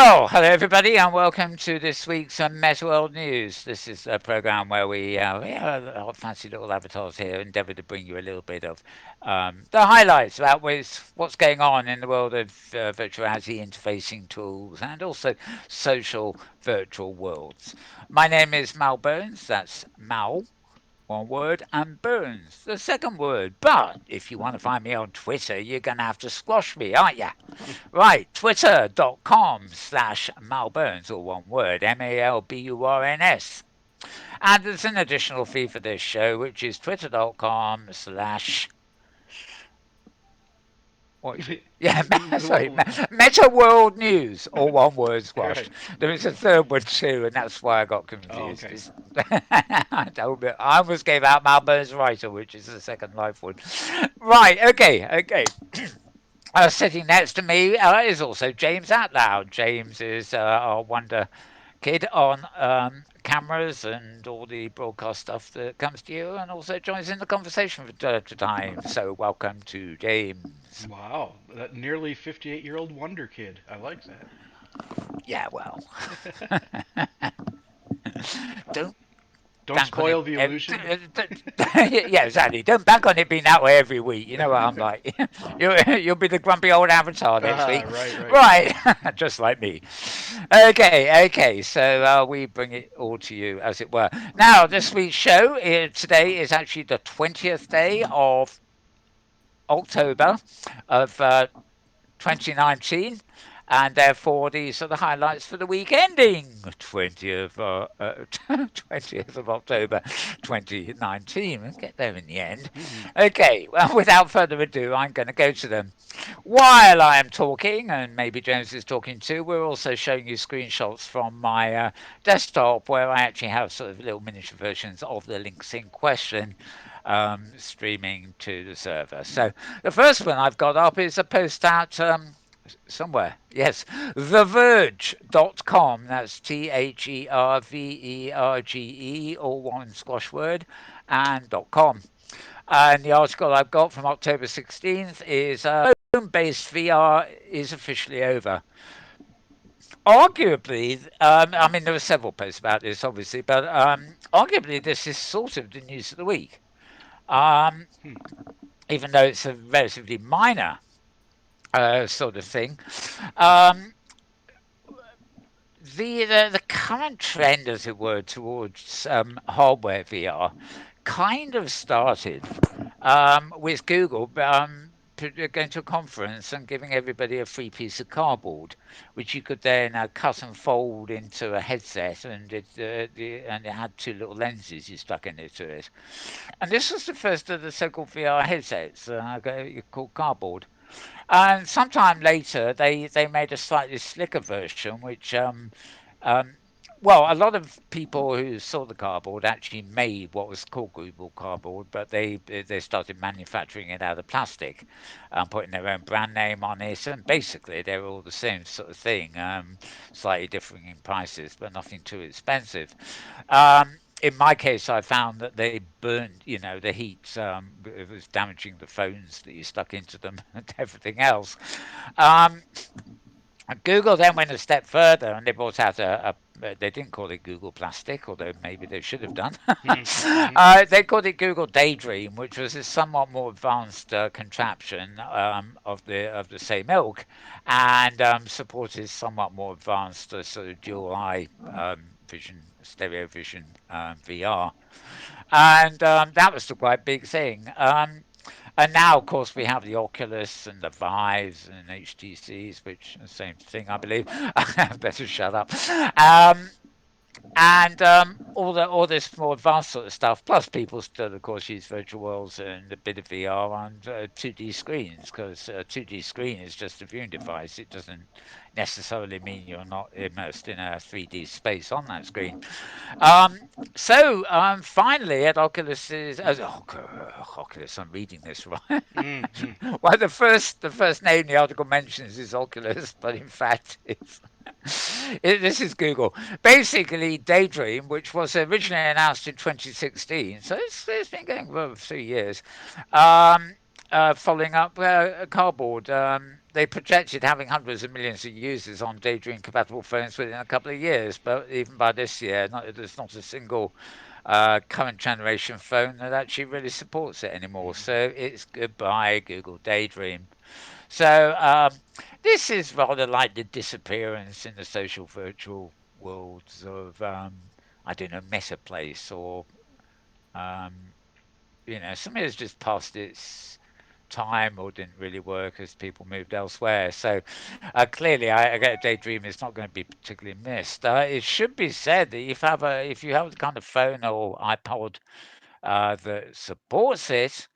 Well, hello everybody, and welcome to this week's Metaworld News. This is a program where we have our fancy little avatars here, endeavour to bring you a little bit of the highlights about what's going on in the world of virtual reality interfacing tools and also social virtual worlds. My name is Mal Bones. That's Mal, one word, and Burns, the second word. But if you want to find me on Twitter, you're going to have to squash me, aren't you? Right, twitter.com/Malburns, or one word, Malburns. And there's an additional fee for this show, which is twitter.com/, what is it? Yeah, sorry, Meta World News, or one word squashed. Right. There is a third one too, and that's why I got Oh, confused. okay. I almost gave out Malburn's Writer, which is the second life one. Right, okay. Sitting next to me is also James Atloud. James is our wonder kid on cameras and all the broadcast stuff that comes to you, and also joins in the conversation from time to time. So, welcome to James. Wow, that nearly 58-year-old wonder kid. I like Yeah, well, that. don't Don't bank on it. spoil the illusion. Yeah, exactly. Don't bank on it being that way every week. You know what I'm like. You'll be the grumpy old avatar next Ah, week, right. right? Just like me. Okay. So we bring it all to you, as it were. Now, this week's show today is actually the 20th day of October of 2019, and therefore these are the highlights for the week ending 20th of October 2019. We'll get there in the end. Hmm. Okay, well, without further ado, I'm going to go to them. While I am talking, and maybe James is talking too, we're also showing you screenshots from my desktop where I actually have sort of little miniature versions of the links in question streaming to the server. So the first one I've got up is a post at somewhere. Yes, theverge.com. That's THERVERGE, all one squash word, and .com. And the article I've got from October 16th is home based VR is officially over. Arguably, I mean, there were several posts about this, obviously, but arguably, this is sort of the news of the week. Um, Hmm. Even though it's a relatively minor sort of thing. Um, the current trend, as it were, towards hardware VR kind of started with Google going to a conference and giving everybody a free piece of cardboard, which you could then cut and fold into a headset, and and it had two little lenses you stuck into it. And this was the first of the so-called VR headsets called cardboard. And sometime later, they made a slightly slicker version, which um, well, a lot of people who saw the cardboard actually made what was called Google cardboard, but they started manufacturing it out of plastic, putting their own brand name on it, and basically they were all the same sort of thing, slightly differing in prices, but nothing too expensive. In my case, I found that they burned, the heat it was damaging the phones that you stuck into them and everything else. Um, Google then went a step further and they brought out they didn't call it Google Plastic, although maybe they should have done. Mm-hmm. They called it Google Daydream, which was a somewhat more advanced contraption of the same ilk, and supported somewhat more advanced sort of dual eye vision, stereo vision VR, and that was the quite big thing. And now, of course, we have the Oculus and the Vives and HTCs, which are the same thing, I believe. Better shut up. Um, and all this more advanced sort of stuff. Plus, people still, of course, use virtual worlds and a bit of VR on 2D screens, because a 2D screen is just a viewing device. It doesn't necessarily mean you're not immersed in a 3D space on that screen. Um, Finally, at Oculus's, Oculus, I'm reading this right. Mm-hmm. Well, the first name the article mentions is Oculus, but in fact, this is Google. Basically, Daydream, which was originally announced in 2016, so it's been going for 3 years. Um, Following up Cardboard. they projected having hundreds of millions of users on Daydream compatible phones within a couple of years, but even by this year, there's not a single current generation phone that actually really supports it anymore. Mhm. So it's goodbye, Google Daydream. So this is rather like the disappearance in the social virtual worlds of, I don't know, Meta Place or, um, something that's just past its time or didn't really work as people moved elsewhere. So clearly, I get Daydream is not going to be particularly missed. It should be said that if you have the kind of phone or iPod that supports it,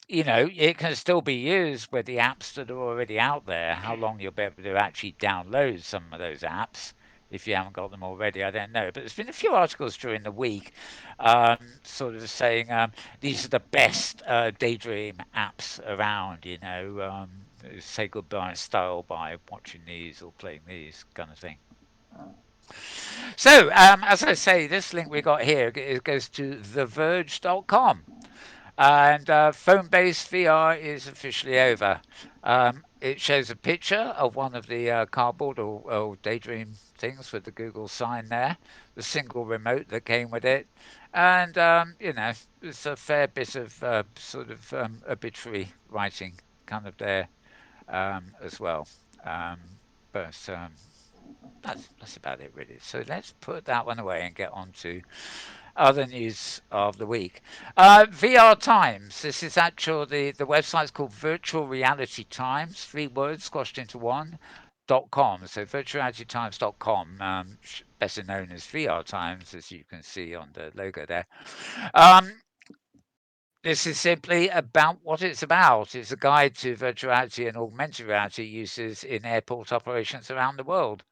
it can still be used with the apps that are already out there. How long you'll be able to actually download some of those apps if you haven't got them already, I don't know. But there's been a few articles during the week sort of saying these are the best Daydream apps around, say goodbye in style by watching these or playing these kind of thing. So, as I say, this link we got here it goes to theverge.com. And phone-based VR is officially over. It shows a picture of one of the cardboard or Daydream things with the Google sign there, the single remote that came with it, and there's a fair bit of sort of obituary writing kind of there as well. Um, but that's about it really. So let's put that one away and get on to other news of the week. VR Times. This is actually the website's called Virtual Reality Times, three words squashed into one. .com. So virtualrealitytimes.com, better known as VR Times, as you can see on the logo there. Um, this is simply about what it's about. It's a guide to virtual reality and augmented reality uses in airport operations around the world.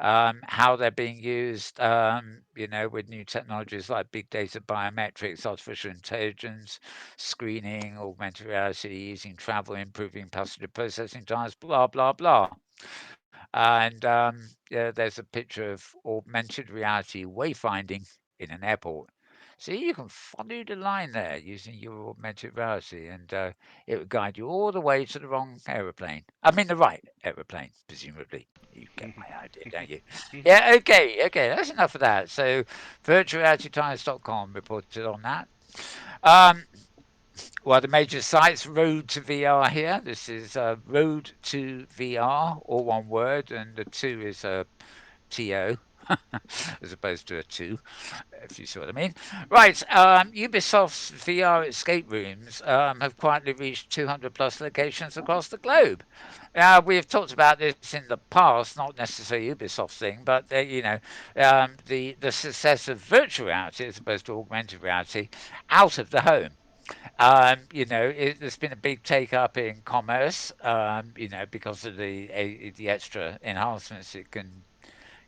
How they're being used, with new technologies like big data biometrics, artificial intelligence, screening, augmented reality, using travel, improving passenger processing times, blah, blah, blah. And yeah, there's a picture of augmented reality wayfinding in an airport. So you can follow the line there using your augmented reality, and it will guide you all the way to the wrong aeroplane. I mean, the right aeroplane, presumably. You get Mhm. my idea, don't you? Mhm. Yeah, okay, that's enough of that. So, virtualrealitytimes.com reported on that. Um, well, the major sites, Road to VR here. This is Road to VR, all one word, and the two is a TO as opposed to a two, if you see what I mean. Right, Ubisoft's VR escape rooms have quietly reached 200 plus locations across the globe. We have talked about this in the past, not necessarily Ubisoft's thing, but the success of virtual reality as opposed to augmented reality out of the home. There's been a big take up in commerce, because of the extra enhancements it can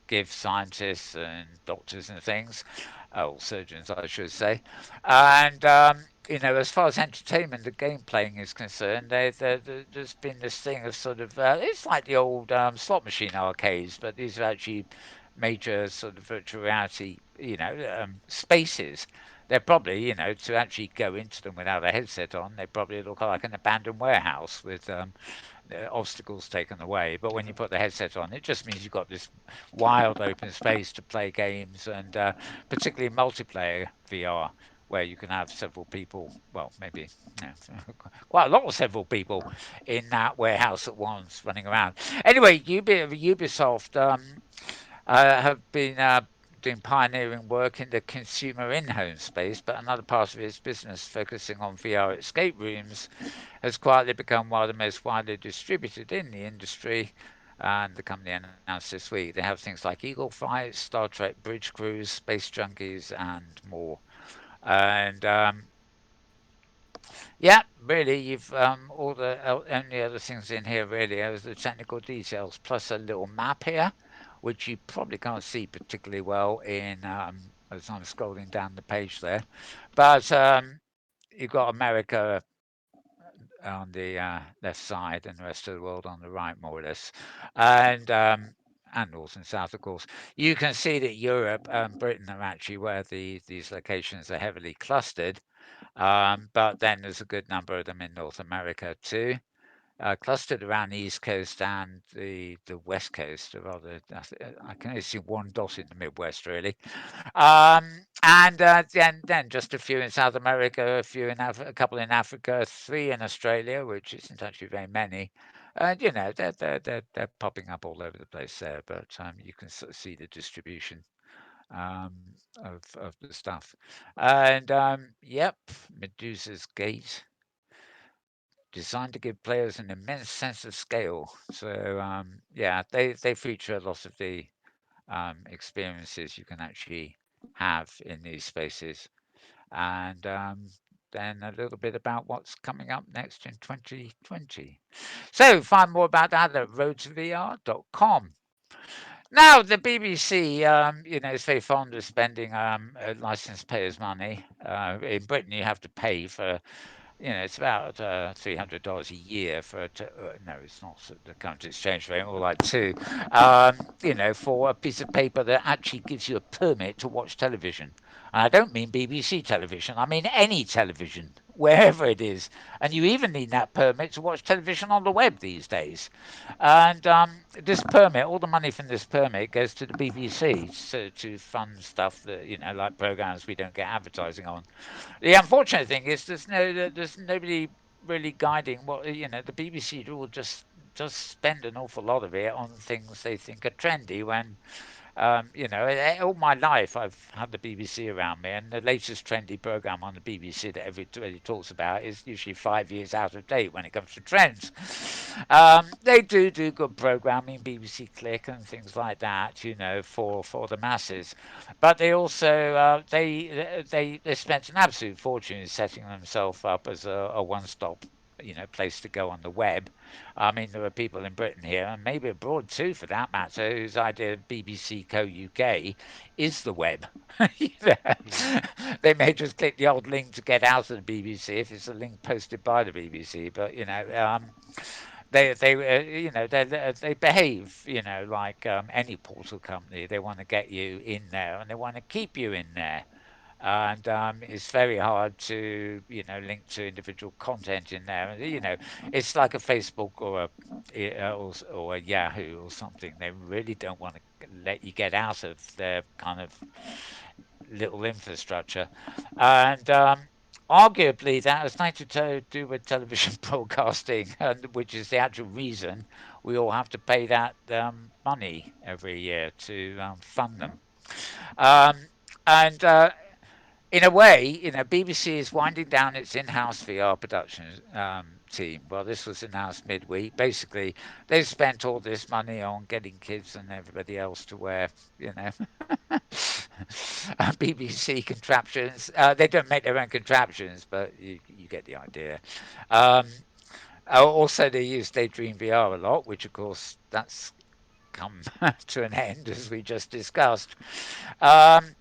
give scientists and doctors and things, or surgeons, I should say. And as far as entertainment and game playing is concerned, there's been this thing of sort of it's like the old slot machine arcades, but these are actually major sort of virtual reality, spaces. They're probably, to actually go into them without a headset on, they probably look like an abandoned warehouse with obstacles taken away. But when you put the headset on, it just means you've got this wild open space to play games and particularly multiplayer VR. Where you can have several people, well, maybe quite a lot of several people in that warehouse at once running around. Anyway, Ubisoft have been doing pioneering work in the consumer in-home space, but another part of its business, focusing on VR escape rooms, has quietly become one of the most widely distributed in the industry. And the company announced this week they have things like Eagle Flights, Star Trek Bridge Crews, Space Junkies, and more. And yeah, really, you've all the only other things in here really is the technical details plus a little map here, which you probably can't see particularly well in as I'm scrolling down the page there, but you've got America on the left side and the rest of the world on the right, more or less, and north and south, of course. You can see that Europe and Britain are actually where these locations are heavily clustered, but then there's a good number of them in North America too. clustered around the East Coast and the West Coast, or rather, I can only see one dot in the Midwest, really. And then just a few in South America, a few in a couple in Africa, three in Australia, which isn't actually very many. And they're popping up all over the place there, but you can sort of see the distribution um, of the stuff. And yep, Medusa's Gate, designed to give players an immense sense of scale. So yeah, they feature a lot of the experiences you can actually have in these spaces, and then a little bit about what's coming up next in 2020. So find more about that at roadsvr.com. Now, the BBC, is very fond of spending license payers' money. In Britain, you have to pay for, it's about $300 a year for, no, it's not the current exchange rate, more like two, for a piece of paper that actually gives you a permit to watch television. And I don't mean BBC television, I mean any television, wherever it is. And you even need that permit to watch television on the web these days. And this permit, all the money from this permit goes to the BBC to fund stuff that, like programs we don't get advertising on. The unfortunate thing is there's nobody really guiding what the BBC will just spend an awful lot of it on things they think are trendy when all my life I've had the BBC around me, and the latest trendy program on the BBC that everybody talks about is usually 5 years out of date when it comes to trends. They do good programming, BBC Click and things like that, for the masses, but they also they spent an absolute fortune in setting themselves up as a one-stop place to go on the web. I mean, there are people in Britain here, and maybe abroad too, for that matter, whose idea of BBC Co UK is the web. You Hmm. know, they may just click the old link to get out of the BBC if it's a link posted by the BBC, but they behave like any portal company. They want to get you in there and they want to keep you in there, and it's very hard to link to individual content in there. And it's like a Facebook or a Yahoo or something. They really don't want to let you get out of their kind of little infrastructure, and arguably that has nothing to do with television broadcasting, and which is the actual reason we all have to pay that money every year to fund them. Um, and In a way, BBC is winding down its in-house VR production team. Well, this was announced midweek. Basically, they've spent all this money on getting kids and everybody else to wear, you know, BBC contraptions. They don't make their own contraptions, but you get the idea. Um, Also, they use Daydream VR a lot, which, of course, that's come to an end, as we just discussed. Um,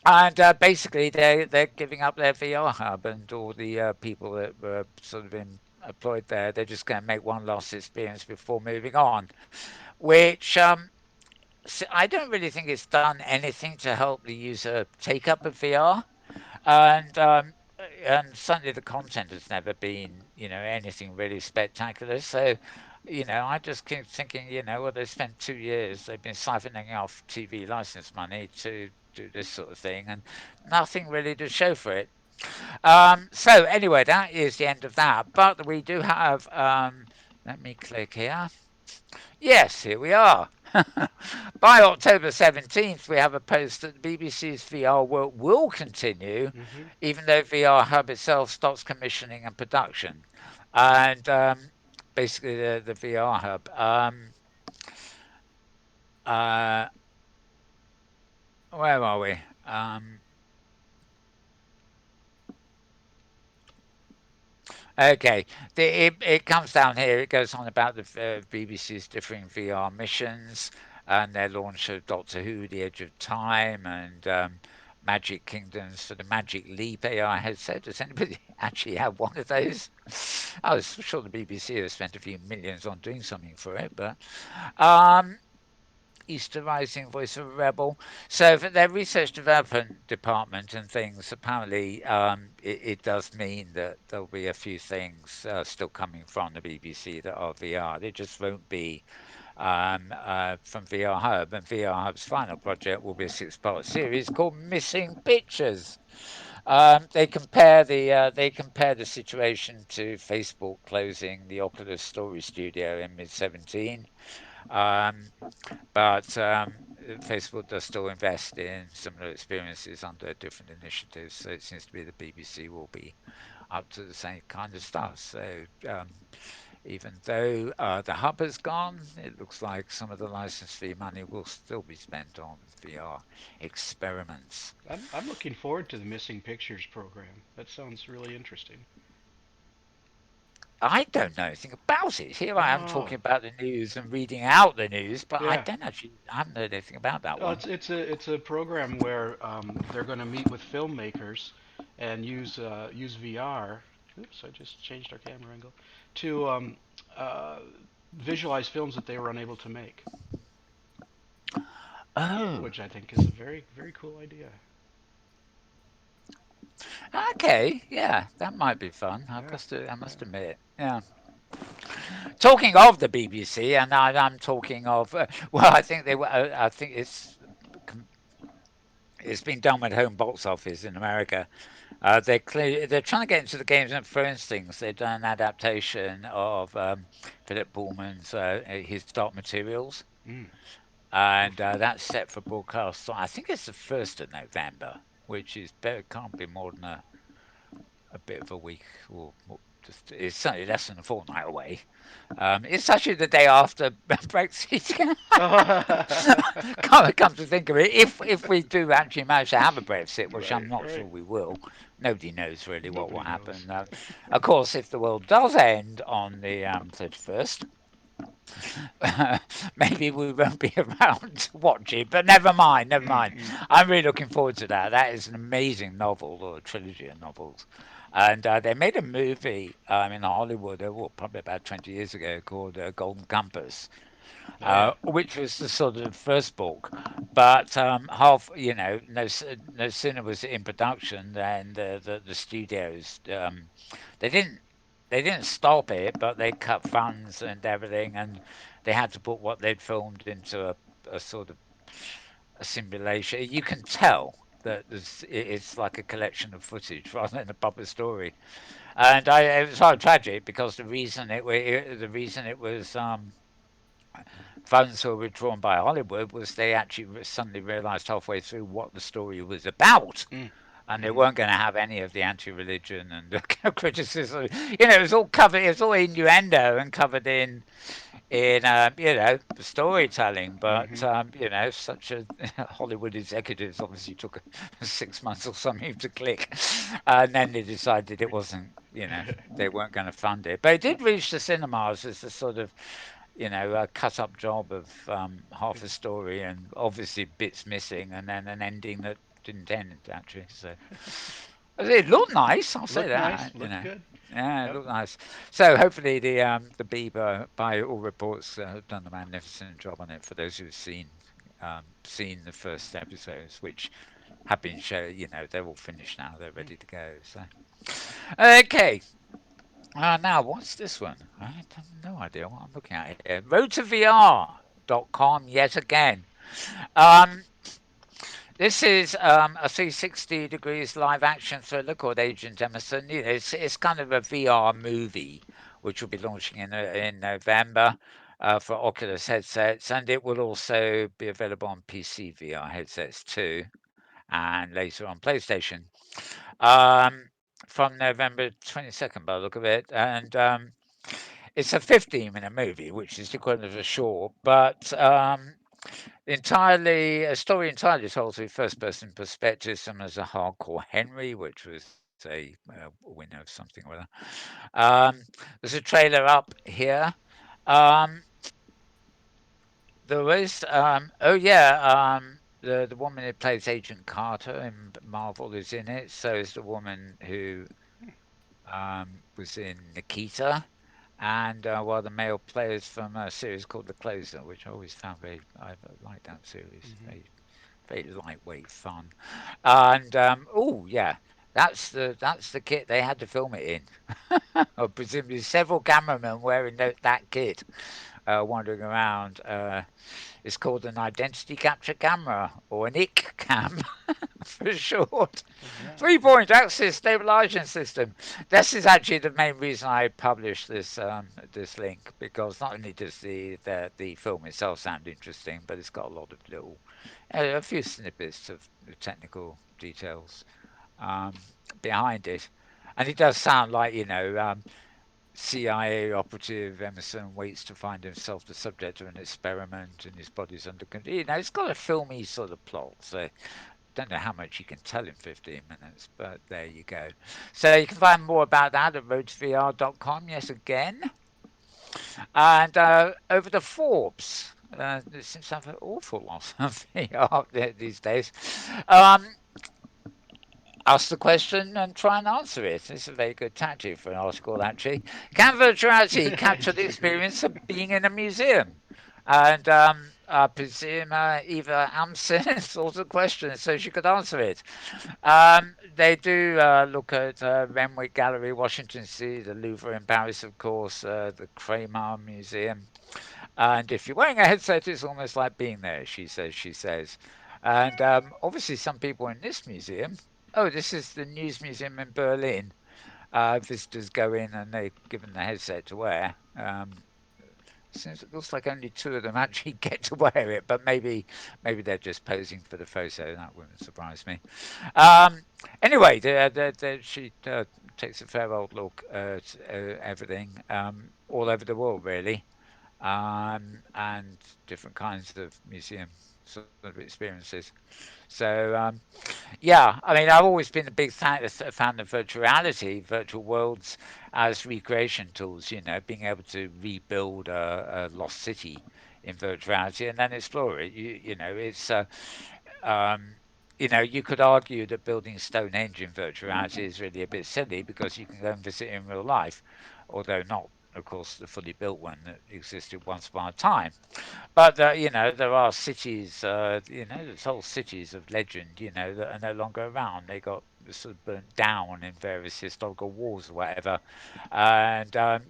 and basically, they're giving up their VR hub and all the people that were sort of employed there. They're just going to make one last experience before moving on, which I don't really think it's done anything to help the user take up of VR. And certainly the content has never been anything really spectacular. So I just keep thinking, well, they spent 2 years, they've been siphoning off TV license money to do this sort of thing, and nothing really to show for it. So anyway, that is the end of that. But we do have. Let me click here. Yes, here we are. By October 17th, we have a post that the BBC's VR work will continue, Hmm. even though VR Hub itself stops commissioning and production. And basically, the VR Hub. Uh, where are we? Okay, it comes down here. It goes on about the BBC's differing VR missions and their launch of Doctor Who: The Edge of Time and Magic Kingdoms for the Magic Leap AI headset. Does anybody actually have one of those? I was sure the BBC has spent a few millions on doing something for it, but um, Easterizing Voice of a Rebel. So for their research development department and things, apparently it does mean that there'll be a few things still coming from the BBC that are VR. They just won't be from VR Hub, and VR Hub's final project will be a six-part series called Missing Pictures. They compare the situation to Facebook closing the Oculus Story Studio in mid 17. Um, but Facebook does still invest in similar experiences under different initiatives. So it seems to be the BBC will be up to the same kind of stuff. So even though the hub has gone, it looks like some of the license fee money will still be spent on VR experiments. I'm looking forward to the Missing Pictures program. That sounds really interesting. I don't know anything about it. Here I am Oh, talking about the news and reading out the news, but I yeah. don't actually, I haven't heard anything about that Oh, one. it's a program where they're going to meet with filmmakers and use VR. Oops, I just changed our camera angle to uh, visualize films that they were unable to make, Oh, which I think is a very cool idea. okay, yeah, that might be fun. Yeah, I yeah. must admit, yeah. Talking of the BBC, and I'm talking of, well, I think they were, I think it's been done with home box office in America. They're trying to get into the Games of Thrones things. They've done an adaptation of Philip Pullman's His Dark Materials, Mm. and Oof. that's set for broadcast. So I think it's the 1st of November, which is better, can't be more than a bit of a week or more, just it's certainly less than a fortnight away. It's actually the day after Brexit. Come to think of it, if we do actually manage to have a Brexit, which I'm Right, not sure right. we will, nobody knows really what will Nobody knows. happen. Of course, if the world does end on the 31st, maybe we won't be around to watch it. But never mind, never mind. Mm-mm. I'm really looking forward to that. That is an amazing novel or a trilogy of novels. And they made a movie in Hollywood, well, probably about 20 years ago, called Golden Compass, Oh yeah. which was the sort of first book. But half, no sooner was it in production than the studios they didn't they didn't stop it, but they cut funds and everything, and they had to put what they'd filmed into a sort of a simulation. You can tell that it's like a collection of footage rather than a proper story. And it was so tragic because the reason it was funds were withdrawn by Hollywood was they actually suddenly realised halfway through what the story was about. Mm. And they Mhm. weren't going to have any of the anti-religion and the criticism. It was all covered. It was all innuendo and covered in storytelling. But Mhm. such a Hollywood executives obviously took 6 months or something to click, and then they decided it wasn't. They weren't going to fund it. But it did reach the cinemas as a sort of a cut up job of half a story and obviously bits missing and then an ending that didn't end actually. So it looked nice, I'll say Looked nice. that. Looked good. Yeah, it Yep. looked nice. So hopefully the Bieber, by all reports, have done a magnificent job on it. For those who've seen the first episodes, which have been shown, they're all finished now. They're Mm. ready to go. So okay, now, what's this one? I have no idea what I'm looking at here. RotorVR.com yet again. Um, this is a 360 degrees live action thriller called Agent Emerson. It's kind of a VR movie, which will be launching in November for Oculus headsets, and it will also be available on PC VR headsets too, and later on PlayStation. Um, from November 22nd, by the look of it, and it's a 15-minute movie, which is the equivalent of a short, but a story entirely told through first-person perspective, similar as a hardcore Henry, which was a winner of something or other. Um, there's a trailer up here. Um, there is, oh yeah, the woman who plays Agent Carter in Marvel is in it. So is the woman who was in Nikita. and well, the male players from a series called The Closer, which I always found I liked that series. Hmm. Very lightweight fun. And oh yeah, that's the kit they had to film it in. Or presumably several cameramen wearing that kit, wandering around. It's called an identity capture camera or an IC cam for short. Exactly. 3-point axis stabilization system. This is actually the main reason I published this link, because not only does the film itself sound interesting, but it's got a lot of little a few snippets of technical details um, behind it, and it does sound like CIA operative Emerson waits to find himself the subject of an experiment and his body's under control. It's got a filmy sort of plot. So don't know how much you can tell in 15 minutes, but there you go. So you can find more about that at roadsvr.com, yes, again. And over to Forbes. There seems to have an awful lot of VR these days. Um, Ask the question and try and answer it. This is a very good tactic for an article, actually. Can virtual reality capture the experience of being in a museum? And I presume Eva Amson thought of the question so she could answer it. They do look at Renwick Gallery, Washington DC, the Louvre in Paris, of course, the Kramer Museum. And if you're wearing a headset, it's almost like being there, she says. And obviously, some people in this museum, oh, this is the News Museum in Berlin. Visitors go in and they're given the headset to wear. Seems it looks like only two of them actually get to wear it, but maybe they're just posing for the photo. That wouldn't surprise me. Um, anyway, she takes a fair old look at everything all over the world, really, and different kinds of museum sort of experiences. So yeah, I mean, I've always been a big fan of virtuality, virtual worlds as recreation tools. Being able to rebuild a lost city in virtuality and then explore it. It's um, you could argue that building Stonehenge in virtual reality is really a bit silly because you can go and visit it in real life, although not, of course, the fully built one that existed once upon a time. But there are cities, there's whole cities of legend, that are no longer around. They got sort of burnt down in various historical wars or whatever, and to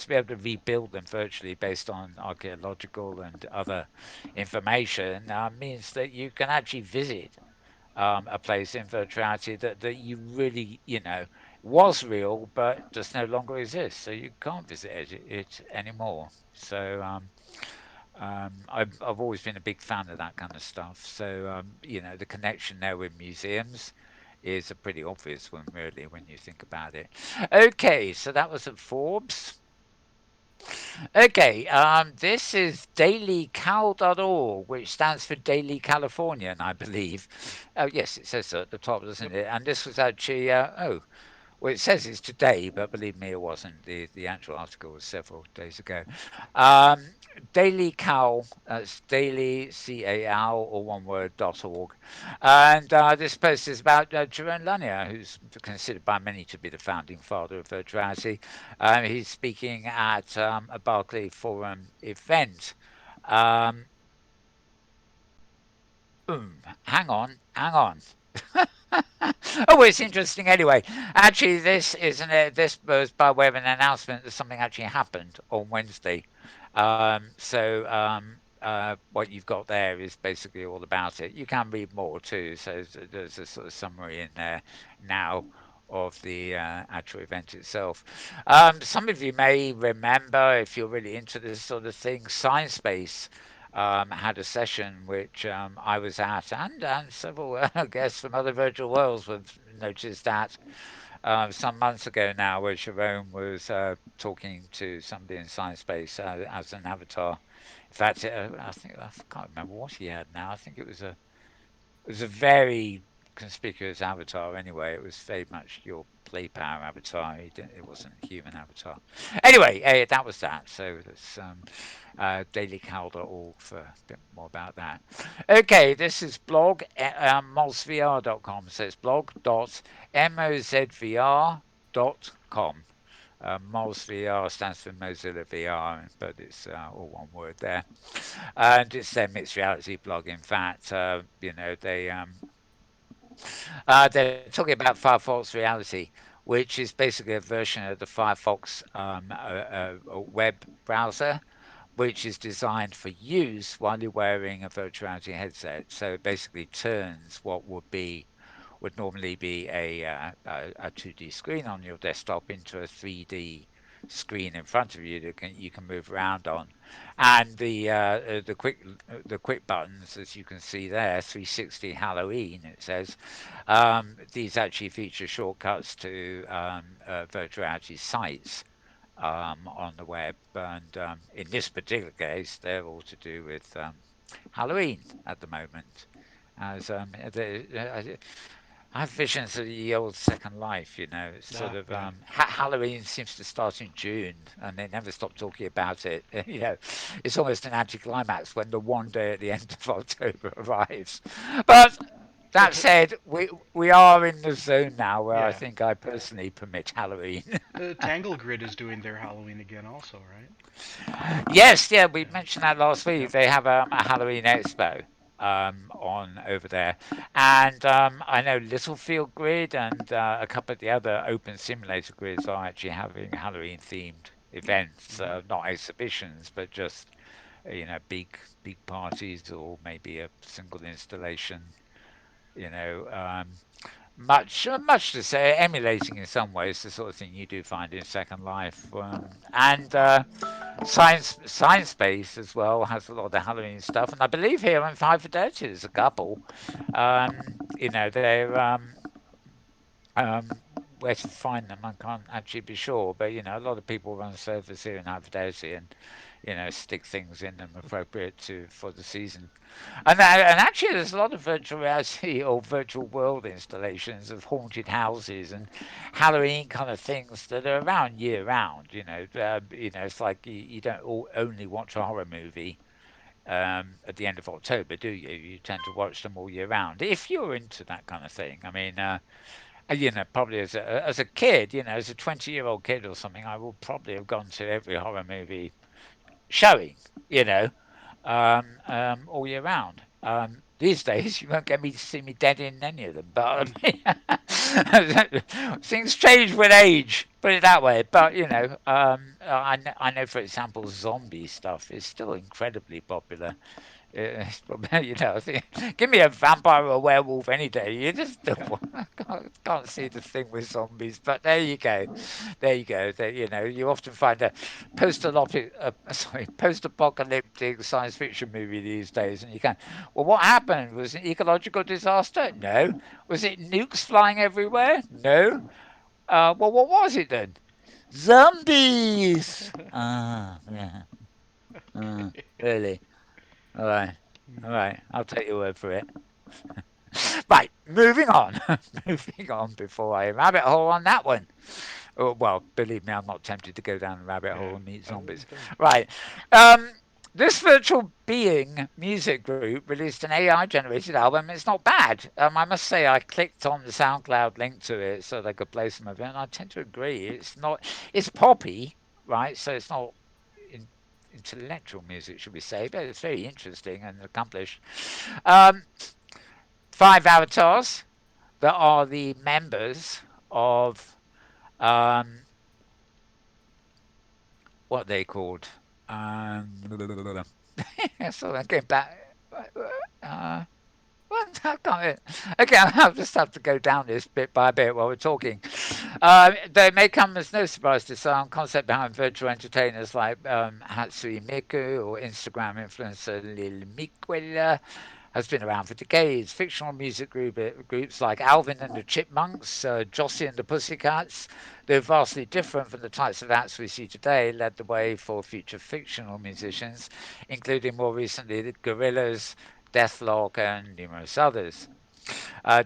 be able to rebuild them virtually based on archaeological and other information means that you can actually visit a place in virtuality that you really, was real but just no longer exists. So you can't visit it anymore. So I've always been a big fan of that kind of stuff. So the connection there with museums is a pretty obvious one, really, when you think about it. Okay, so that was at Forbes. Okay, this is dailycal.org, which stands for Daily Californian, I believe. Oh, yes, it says so at the top, doesn't Yep. it? And this was actually, well, it says it's today, but believe me, it wasn't. The actual article was several days ago. Um, Daily Cal, that's Daily CAL or one word .org, and this post is about Jerome Lanier, who's considered by many to be the founding father of virtuality. He's speaking at a Barclay Forum event. Um, hang on. Oh, it's interesting anyway. Actually, this was by way of an announcement that something actually happened on Wednesday. What you've got there is basically all about it. You can read more too. So there's a sort of summary in there now of the actual event itself. Some of you may remember, if you're really into this sort of thing, Science Space had a session which I was at, and several guests from other virtual worlds have noticed that some months ago now, where Jerome was talking to somebody in Science Space as an avatar. In fact, I can't remember what he had now. I think it was a very conspicuous avatar anyway. It was very much your play power avatar. It wasn't a human avatar. Anyway, that was that. So that's dailycal.org for a bit more about that. Okay, this is blog mozvr.com. So it's blog.mozvr.com. Moz VR stands for Mozilla VR, but it's all one word there. And it's their mixed reality blog. In fact, they're talking about Firefox Reality, which is basically a version of the Firefox web browser, which is designed for use while you're wearing a virtual reality headset. So it basically turns what would normally be a 2D screen on your desktop into a 3D screen in front of you that you can move around on, and the quick buttons, as you can see there, 360 Halloween it says. These actually feature shortcuts to virtual reality sites on the web, and in this particular case, they're all to do with Halloween at the moment. As I have visions of the old Second Life, it's sort Ah, of yeah. Halloween seems to start in June, and they never stop talking about it. It's almost an anticlimax when the one day at the end of October arrives. But Well, that said, we are in the zone now where I yeah. think I personally permit Halloween. Tangle Grid is doing their Halloween again, also, right? Yes, yeah, we Yeah. mentioned that last week. Yep. They have a Halloween expo on over there, and I know Littlefield Grid and a couple of the other open simulator grids are actually having Halloween themed events, Hmm. not exhibitions, but just big parties or maybe a single installation. You know, much to say, emulating in some ways the sort of thing you do find in Second Life, and Science Base as well has a lot of the Halloween stuff, and I believe here in Five Fidelity there's a couple. They're um, where to find them, I can't actually be sure, but a lot of people run servers here in High Fidelity and stick things in them appropriate to for the season. And actually, there's a lot of virtual reality or virtual world installations of haunted houses and Halloween kind of things that are around year round. It's like you don't only watch a horror movie at the end of October, do you? You tend to watch them all year round. If you're into that kind of thing, I mean, probably as a kid, as a 20-year-old kid or something, I would probably have gone to every horror movie showing, you know, all year round. These days, you won't get me to see me dead in any of them. But I mean, things change with age, put it that way. But I know, for example, zombie stuff is still incredibly popular. It's probably, I think, give me a vampire or a werewolf any day. You just don't can't see the thing with zombies. But there you go, there you go. There, you often find a post-apocalyptic science fiction movie these days, and you can, well, what happened? Was it an ecological disaster? No. Was it nukes flying everywhere? No. Well, what was it then? Zombies. Ah, yeah. Really. All right. All Hmm. right. I'll take your word for it. Right. Moving on. Moving on before I rabbit hole on that one. Oh, well, believe me, I'm not tempted to go down the rabbit hole Yeah. and meet Oh, zombies. don't. Right. Um, this virtual being music group released an AI generated album. It's not bad. I must say, I clicked on the SoundCloud link to it so they could play some of it, and I tend to agree. It's poppy, right? So it's not in, intellectual music, should we say, but it's very interesting and accomplished. Um, 5 avatars that are the members of um, what they called. Um, so I'm going back. Uh, what? I can't. Okay, I'll just have to go down this bit by bit while we're talking. They may come as no surprise to some. Concept behind virtual entertainers like Hatsune Miku or Instagram influencer Lil Miquela has been around for decades. Fictional groups like Alvin and the Chipmunks, Jossie and the Pussycats, though vastly different from the types of acts we see today, led the way for future fictional musicians, including more recently the Gorillaz, Deathlock, and numerous others.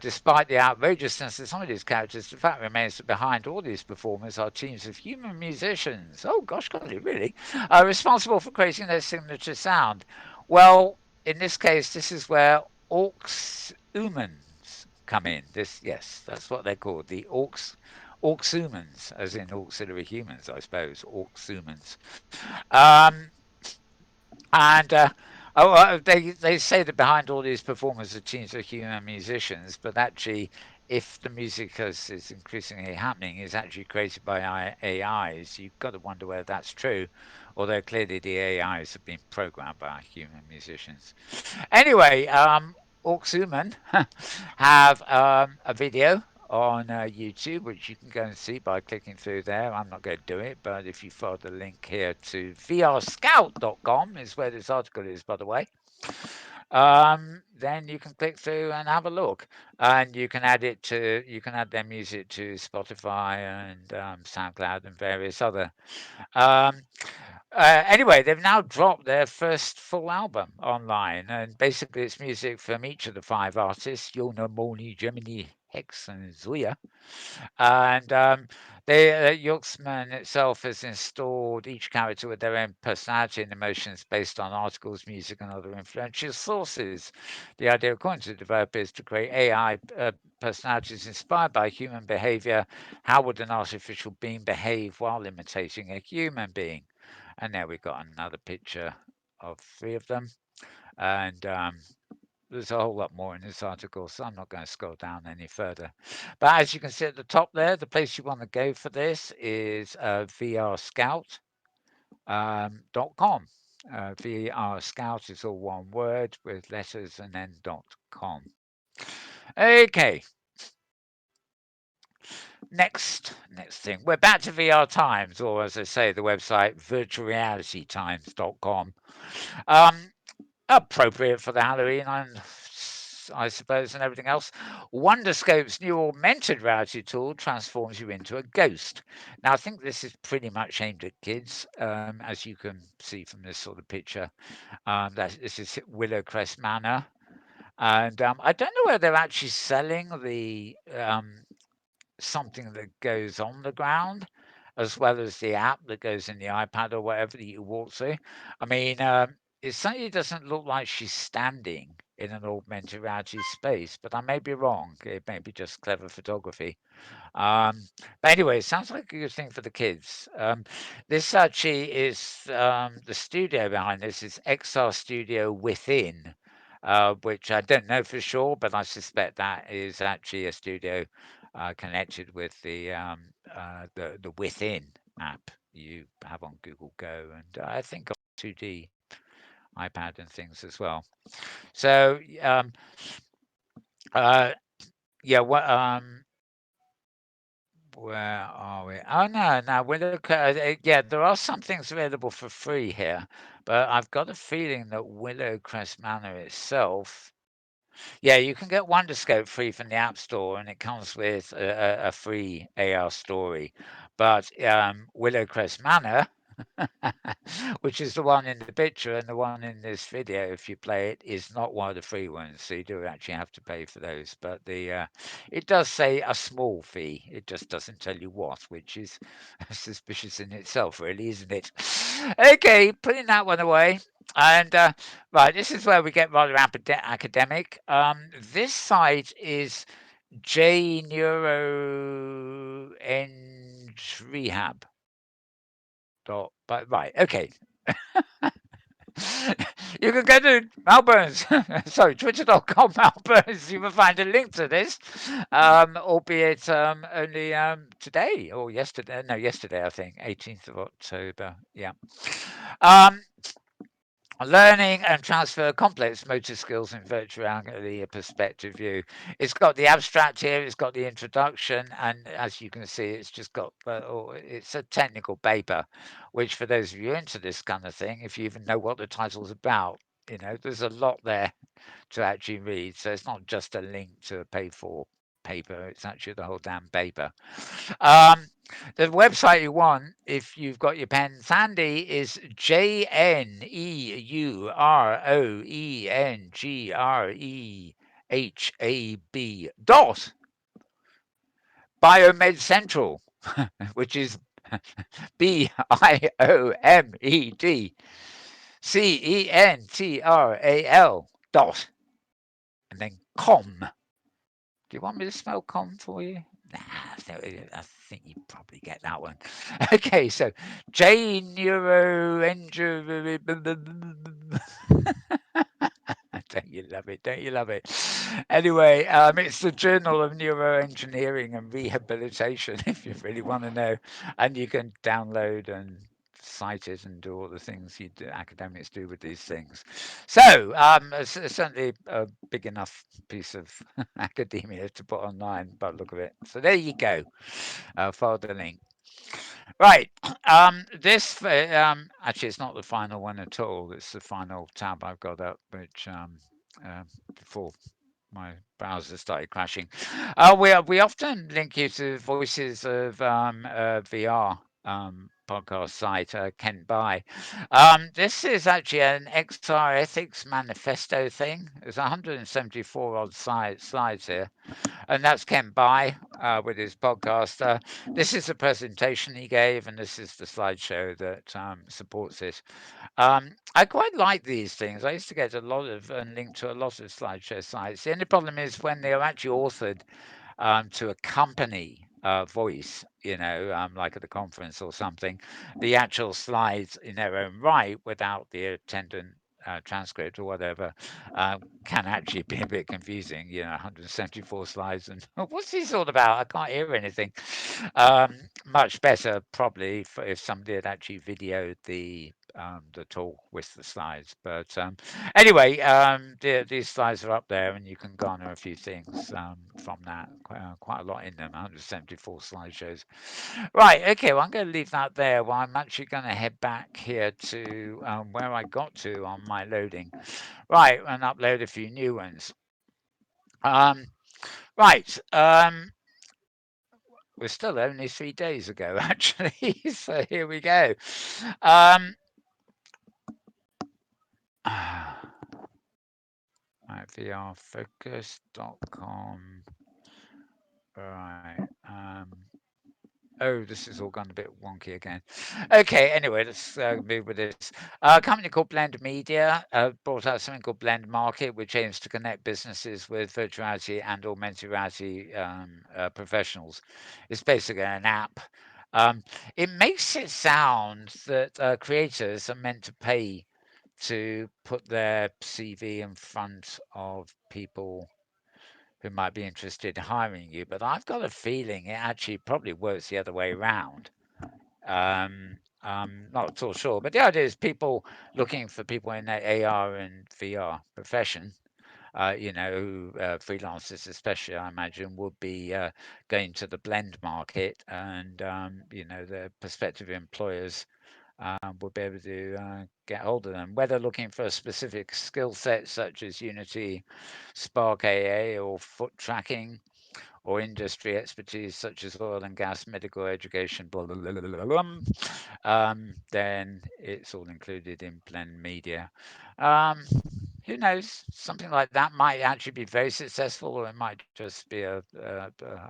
Despite the outrageousness of some of these characters, the fact remains that behind all these performers are teams of human musicians. Oh gosh, golly, really? Responsible for creating their signature sound. Well, in this case, this is where orcs humans come in. This, yes, that's what they're called, the orcs Auxhumans, as in auxiliary humans, I suppose. Auxhumans. Um, and they say that behind all these performers are teams of human musicians, but actually, if the music is increasingly happening is actually created by AIs, you've got to wonder whether that's true, although clearly the AIs have been programmed by human musicians. Anyway, Orksuman have a video on YouTube, which you can go and see by clicking through there. I'm not going to do it, but if you follow the link here to vrscout.com is where this article is, by the way, then you can click through and have a look, and you can add their music to Spotify and SoundCloud and various other. Um, anyway, they've now dropped their first full album online, and basically it's music from each of the five artists: Yona, Moni, Gemini, Hex, and Zuya. And Yuxman itself has installed each character with their own personality and emotions based on articles, music, and other influential sources. The idea, according to the developer, is to create AI personalities inspired by human behavior. How would an artificial being behave while imitating a human being? And there we've got another picture of three of them. And there's a whole lot more in this article, so I'm not going to scroll down any further. But as you can see at the top there, the place you want to go for this is vrscout.com. VR Scout is all one word with letters and then .com. Okay, next thing. We're back to VR Times, or as I say, the website virtualrealitytimes.com. Um, Appropriate for the Halloween, I suppose, and everything else. Wonderscope's new augmented reality tool transforms you into a ghost. Now, I think this is pretty much aimed at kids, as you can see from this sort of picture. This is Willowcrest Manor, and I don't know whether they're actually selling the something that goes on the ground as well as the app that goes in the iPad or whatever that you walk through. I mean, it certainly doesn't look like she's standing in an augmented reality space, but I may be wrong. It may be just clever photography. Um, but anyway, it sounds like a good thing for the kids. This actually is the studio behind this is XR Studio Within, which I don't know for sure, but I suspect that is actually a studio connected with the Within app you have on Google Go, and I think on 2D iPad and things as well. So uh, yeah, what where are we? Oh no, no. We look at yeah. There are some things available for free here, but I've got a feeling that Willowcrest Manor itself. Yeah, you can get Wonderscope free from the App Store, and it comes with a free AR story. But Willowcrest Manor, which is the one in the picture and the one in this video, if you play it, is not one of the free ones. So you do actually have to pay for those. But it does say a small fee. It just doesn't tell you what, which is suspicious in itself, really, isn't it? Okay, putting that one away. And right, this is where we get rather academic. This site is J Neuro and Rehab. But right, okay. You can go to Malburn's, sorry, twitter.com Malburn's. You will find a link to this, albeit only today or yesterday. No, yesterday, I think, 18th of October. Yeah. Um, Learning and transfer complex motor skills in virtual reality, a perspective view. It's got the abstract here, it's got the introduction, and as you can see, it's just got, it's a technical paper, which for those of you into this kind of thing, if you even know what the title's about, there's a lot there to actually read. So it's not just a link to a paid for paper, it's actually the whole damn paper. Um, the website you want, if you've got your pens handy, is JNEUROENGREHAB Biomed Central, which is BIOMEDCENTRAL dot, and then com. Do you want me to spell com for you? I think you probably get that one. Okay, so J Neuro Don't you love it? Don't you love it? Anyway, it's the Journal of Neuroengineering and Rehabilitation, if you really want to know. And you can download and cite it and do all the things academics do with these things. So, it's certainly a big enough piece of academia to put online by the look of it. So there you go. Follow the link. Right. Actually, it's not the final one at all. It's the final tab I've got up, which uh, before my browser started crashing. We often link you to Voices of VR podcast site, Kent By. This is actually an XR ethics manifesto thing. There's 174 odd slides here, and that's Ken By with his podcast. This is the presentation he gave, and this is the slideshow that supports it. I quite like these things. I used to get a lot of and link to a lot of slideshow sites. The only problem is when they are actually authored to accompany voice, like at a conference or something, the actual slides in their own right without the attendant transcript or whatever can actually be a bit confusing. 174 slides and what's this all about? I can't hear anything. Much better probably if somebody had actually videoed the talk with the slides. But anyway, these slides are up there, and you can garner a few things from that. Quite a lot in them, 174 slideshows. Right, okay, well, I'm going to leave that there. Well, I'm actually going to head back here to where I got to on my loading. Right, and upload a few new ones. Um, right, we're still only 3 days ago, actually. So here we go. Um, right, vrfocus.com. Right. Oh, this has all gone a bit wonky again. Okay, anyway, let's move with this. A company called Blend Media brought out something called Blend Market, which aims to connect businesses with virtual reality and augmented reality professionals. It's basically an app. Um, it makes it sound that creators are meant to pay to put their CV in front of people who might be interested in hiring you, but I've got a feeling it actually probably works the other way around. I'm not at all sure, but the idea is people looking for people in the AR and VR profession. Freelancers especially, I imagine, would be going to the blend market, and the prospective employers will be able to get hold of them, whether looking for a specific skill set such as Unity, Spark AA, or foot tracking, or industry expertise such as oil and gas, medical education, blah, blah, blah, blah, blah, then it's all included in Blend Media. Um, who knows? Something like that might actually be very successful, or it might just be a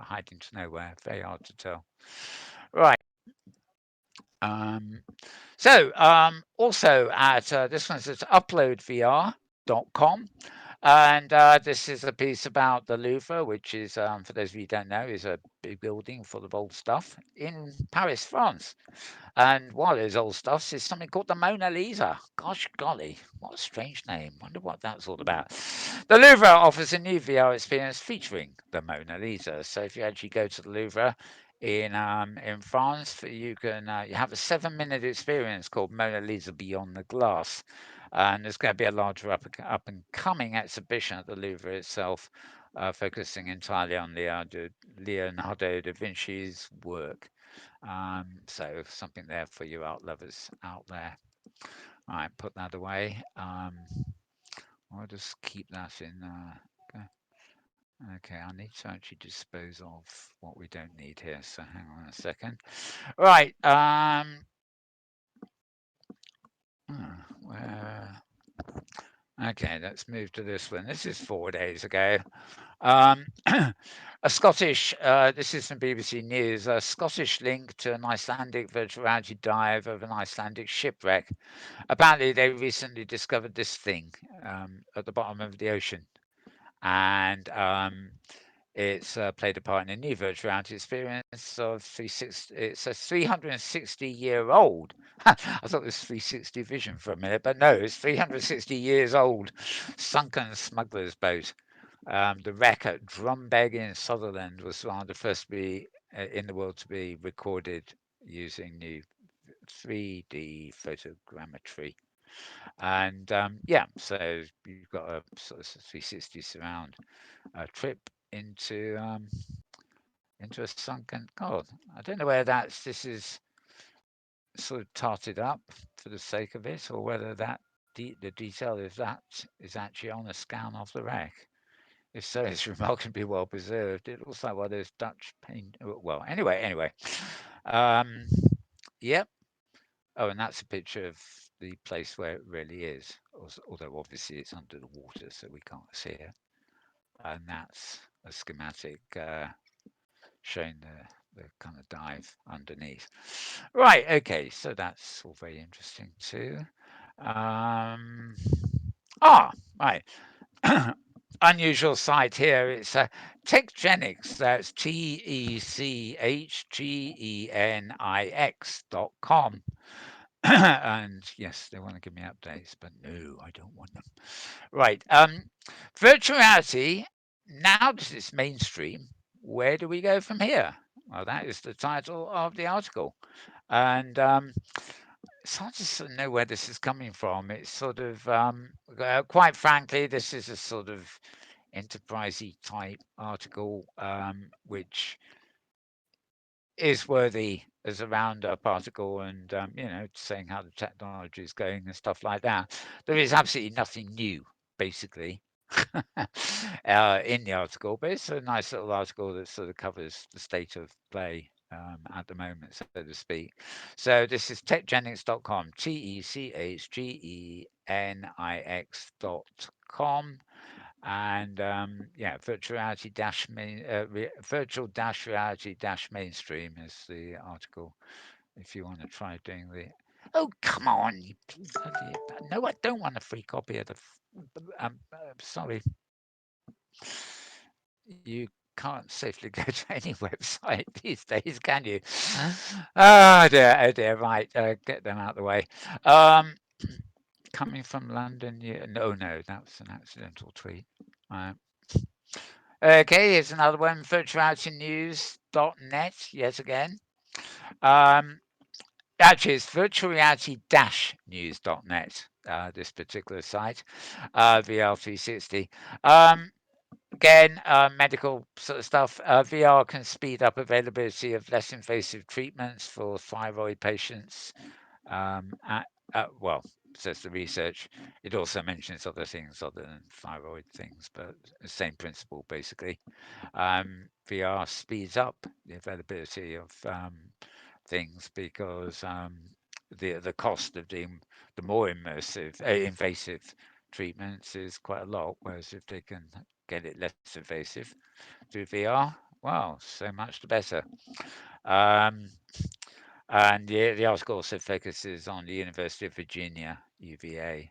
hiding to nowhere. Very hard to tell. Right. Um, also at this one's at uploadvr.com. And this is a piece about the Louvre, which is, for those of you who don't know, is a big building full of old stuff in Paris, France. And one of those old stuffs is something called the Mona Lisa. Gosh golly, what a strange name. Wonder what that's all about. The Louvre offers a new VR experience featuring the Mona Lisa. So if you actually go to the Louvre in France, you have a 7-minute experience called Mona Lisa Beyond the Glass. And there's going to be a larger up and coming exhibition at the Louvre itself, focusing entirely on Leonardo da Vinci's work. So something there for you art lovers out there. All right, put that away. I'll just keep that in. Okay, I need to actually dispose of what we don't need here. So hang on a second. Right. Where? Okay, let's move to this one. This is 4 days ago. Um, this is from BBC News, a Scottish link to an Icelandic virtual reality dive of an Icelandic shipwreck. Apparently, they recently discovered this thing at the bottom of the ocean. And It's played a part in a new virtual reality experience of 360. It's a 360-year-old. I thought it was 360 Vision for a minute, but no, it's 360 years old. Sunken smuggler's boat. The wreck at Drumbeg in Sutherland was one of the first to be in the world to be recorded using new 3D photogrammetry. And yeah, so you've got a sort of 360 surround trip into a sunken. God, I don't know whether this is sort of tarted up for the sake of it, or whether the detail is that is actually on a scan of the wreck. If so, it's remarkably well preserved. It looks like one of those Dutch paint. Well, anyway. Um, yep. Oh, and that's a picture of the place where it really is. Although obviously it's under the water, so we can't see it. And that's a schematic showing the kind of dive underneath. Right. Okay. So that's all very interesting too. Um, right. Unusual site here. It's Techgenics. That's TECHGENIX.com. And yes, they want to give me updates, but no, I don't want them. Right. Virtual reality, now that it's mainstream, where do we go from here? Well, that is the title of the article. And it's hard to sort of know where this is coming from. It's sort of, quite frankly, this is a sort of enterprisey type article, which is worthy as a roundup article and saying how the technology is going and stuff like that. There is absolutely nothing new, basically, in the article, but it's a nice little article that sort of covers the state of play at the moment, so to speak. So this is techgenics.com, TECHGENIX.com. And yeah, virtual dash reality dash mainstream is the article. If you want to try doing the, oh come on, you bloody, no, I don't want a free copy of the. Sorry, you can't safely go to any website these days, can you? Oh dear, right, get them out of the way. Um, Coming from London, yeah, no, that was an accidental tweet. Uh, Okay, here's another one, virtualrealitynews.net, yet again. Um, Actually, it's virtualreality-news.net, this particular site, VR360. Again, medical sort of stuff. VR can speed up availability of less invasive treatments for thyroid patients. Well, says the research. It also mentions other things other than thyroid things, but the same principle basically. VR speeds up the availability of things because the cost of the more immersive, invasive treatments is quite a lot. Whereas if they can get it less invasive through VR, well, so much the better. Um, and the article also focuses on the University of Virginia (UVA)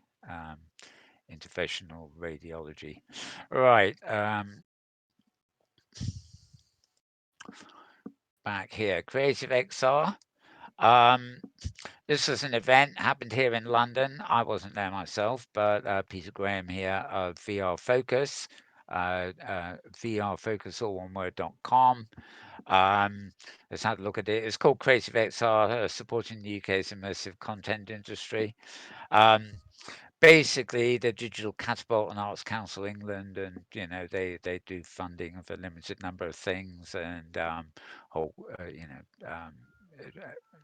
interventional radiology. Right. Back here, Creative XR. Um, this was an event happened here in London. I wasn't there myself, but Peter Graham here of VR Focus, VRFocus, all one word.com. Let's have a look at it. It's called Creative XR, supporting the UK's immersive content industry. Um, Basically, the Digital Catapult and Arts Council England, and they do funding of a limited number of things, and whole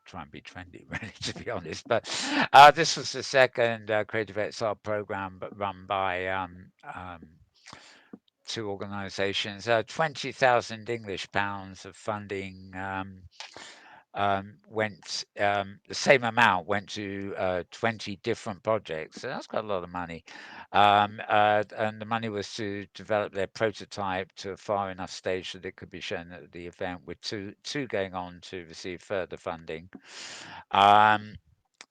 try and be trendy, really, to be honest. But this was the second Creative XR program, but run by two organisations. 20,000 English pounds of funding went the same amount went to 20 different projects. So that's quite a lot of money. And the money was to develop their prototype to a far enough stage that it could be shown at the event, with two going on to receive further funding. Um,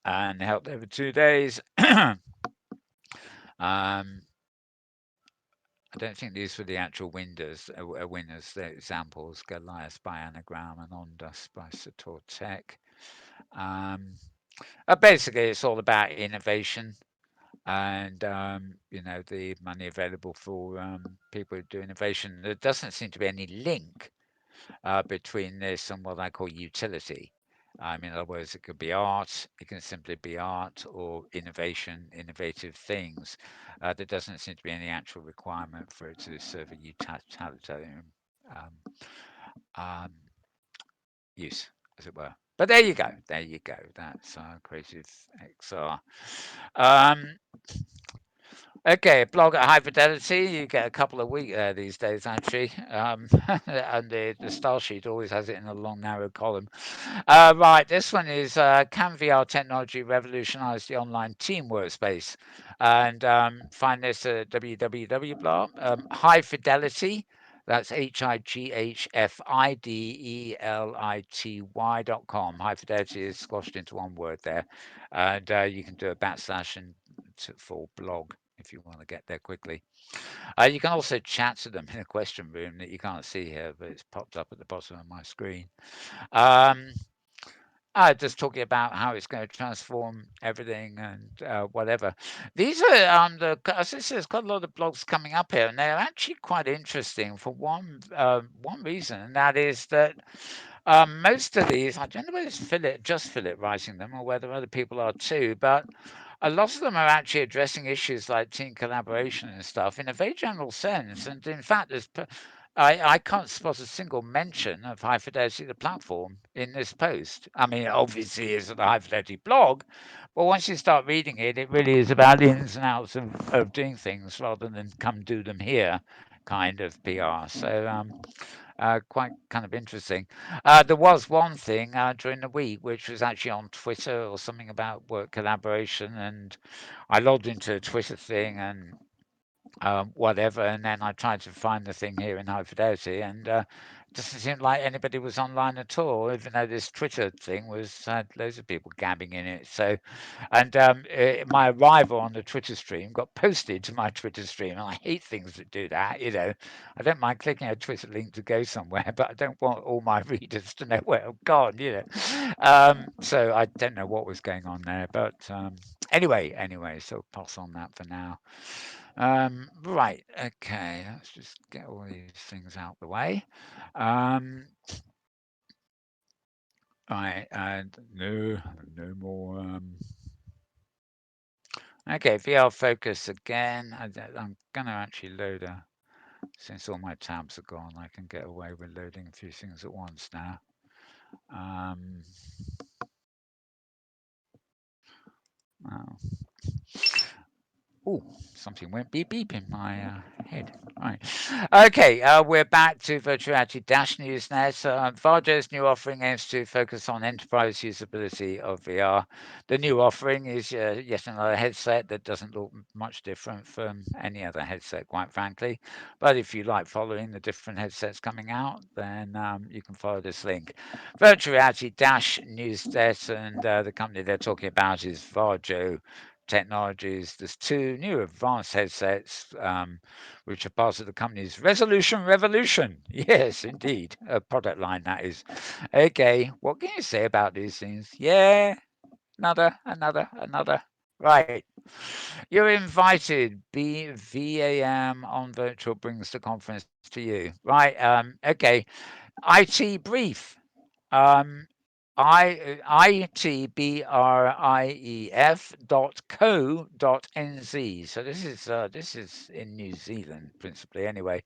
and helped over 2 days. um, I don't think these were the actual winners. The examples: Goliath by Anagram and Ondas by Sator Tech. Um, Basically, it's all about innovation and the money available for people who do innovation. There doesn't seem to be any link between this and what I call utility. In other words, it could be art, it can simply be art or innovation, innovative things. There doesn't seem to be any actual requirement for it to serve a utilitarian um, um, use, as it were. But there you go. There you go. That's Creative XR. Um, Okay, blog at high fidelity. You get a couple a week there these days, actually. And the style sheet always has it in a long, narrow column. Right, this one is Can VR technology revolutionize the online team workspace? And find this at www blog. High fidelity. That's HIGHFIDELITY.com. High fidelity is squashed into one word there. And you can do a backslash and for blog if you want to get there quickly. You can also chat to them in a question room that you can't see here, but it's popped up at the bottom of my screen. Um, just talking about how it's going to transform everything and whatever. These are as I said, there's quite a lot of blogs coming up here, and they're actually quite interesting for one reason, and that is that most of these, I don't know whether it's Philip writing them or whether other people are too, but a lot of them are actually addressing issues like team collaboration and stuff in a very general sense. And in fact, I can't spot a single mention of High Fidelity, the platform, in this post. I mean, obviously, it's a High Fidelity blog, but once you start reading it, it really is about the ins and outs of doing things rather than come do them here kind of PR. So, quite kind of interesting. There was one thing during the week which was actually on Twitter or something about work collaboration, and I logged into a Twitter thing and whatever, and then I tried to find the thing here in High Fidelity, and it doesn't seem like anybody was online at all, even though this Twitter thing was had loads of people gabbing in it. So, and my arrival on the Twitter stream got posted to my Twitter stream, and I hate things that do that. I don't mind clicking a Twitter link to go somewhere, but I don't want all my readers to know where I've gone. So I don't know what was going on there, but anyway, so pass on that for now. Right, okay, let's just get all these things out the way. Um, right, and no more. Okay, VR focus again. I'm gonna actually load since all my tabs are gone, I can get away with loading a few things at once now. Um, oh, Oh, something went beep beep in my head. Right. Okay, we're back to Virtual Reality Dash News now. So, Varjo's new offering aims to focus on enterprise usability of VR. The new offering is yet another headset that doesn't look much different from any other headset, quite frankly. But if you like following the different headsets coming out, then you can follow this link. Virtual Reality Dash News Desk, and the company they're talking about is Varjo Technologies. There's two new advanced headsets, which are part of the company's Resolution Revolution. Yes, indeed. A product line, that is. Okay, what can you say about these things? Yeah, another. Right. You're invited. VAM on virtual brings the conference to you. Right. Okay. IT brief. Um, itbrief.co.nz. So this is in New Zealand principally anyway.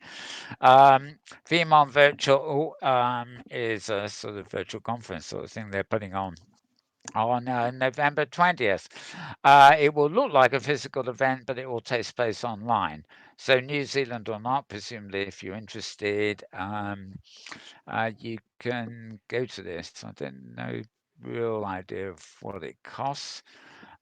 VMon Virtual is a sort of virtual conference sort of thing they're putting on November 20th. It will look like a physical event, but it will take place online. So New Zealand or not, presumably if you're interested, you can go to this. I don't know real idea of what it costs.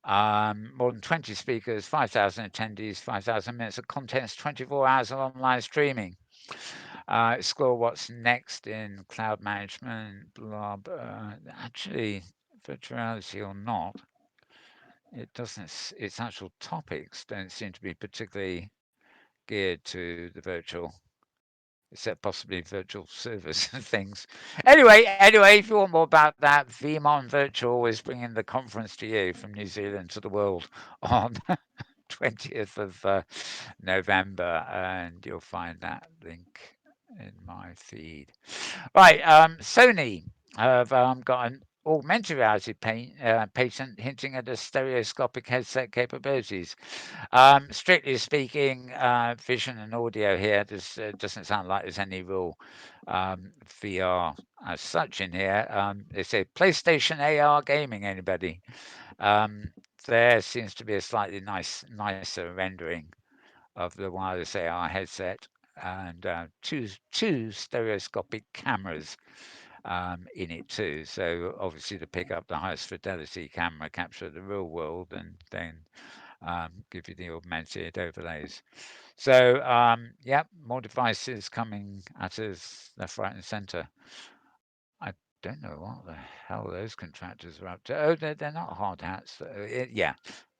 More than 20 speakers, 5,000 attendees, 5,000 minutes of contents, 24 hours of online streaming. Explore what's next in cloud management, blah, blah. Actually, virtuality or not, it doesn't. Its actual topics don't seem to be particularly geared to the virtual, except possibly virtual servers and things. Anyway, if you want more about that, VMon Virtual is bringing the conference to you from New Zealand to the world on 20th of November, and you'll find that link in my feed. Right, Sony have got an augmented reality patent hinting at a stereoscopic headset capabilities. Strictly speaking, vision and audio here doesn't sound like there's any real VR as such in here. They say PlayStation AR gaming. Anybody? Um, there seems to be a slightly nicer rendering of the wireless AR headset and two stereoscopic cameras in it too. So obviously to pick up the highest fidelity camera, capture the real world, and then give you the augmented overlays. So yeah, more devices coming at us left, right, and centre. I don't know what the hell those contractors are up to. Oh, they're not hard hats. Yeah,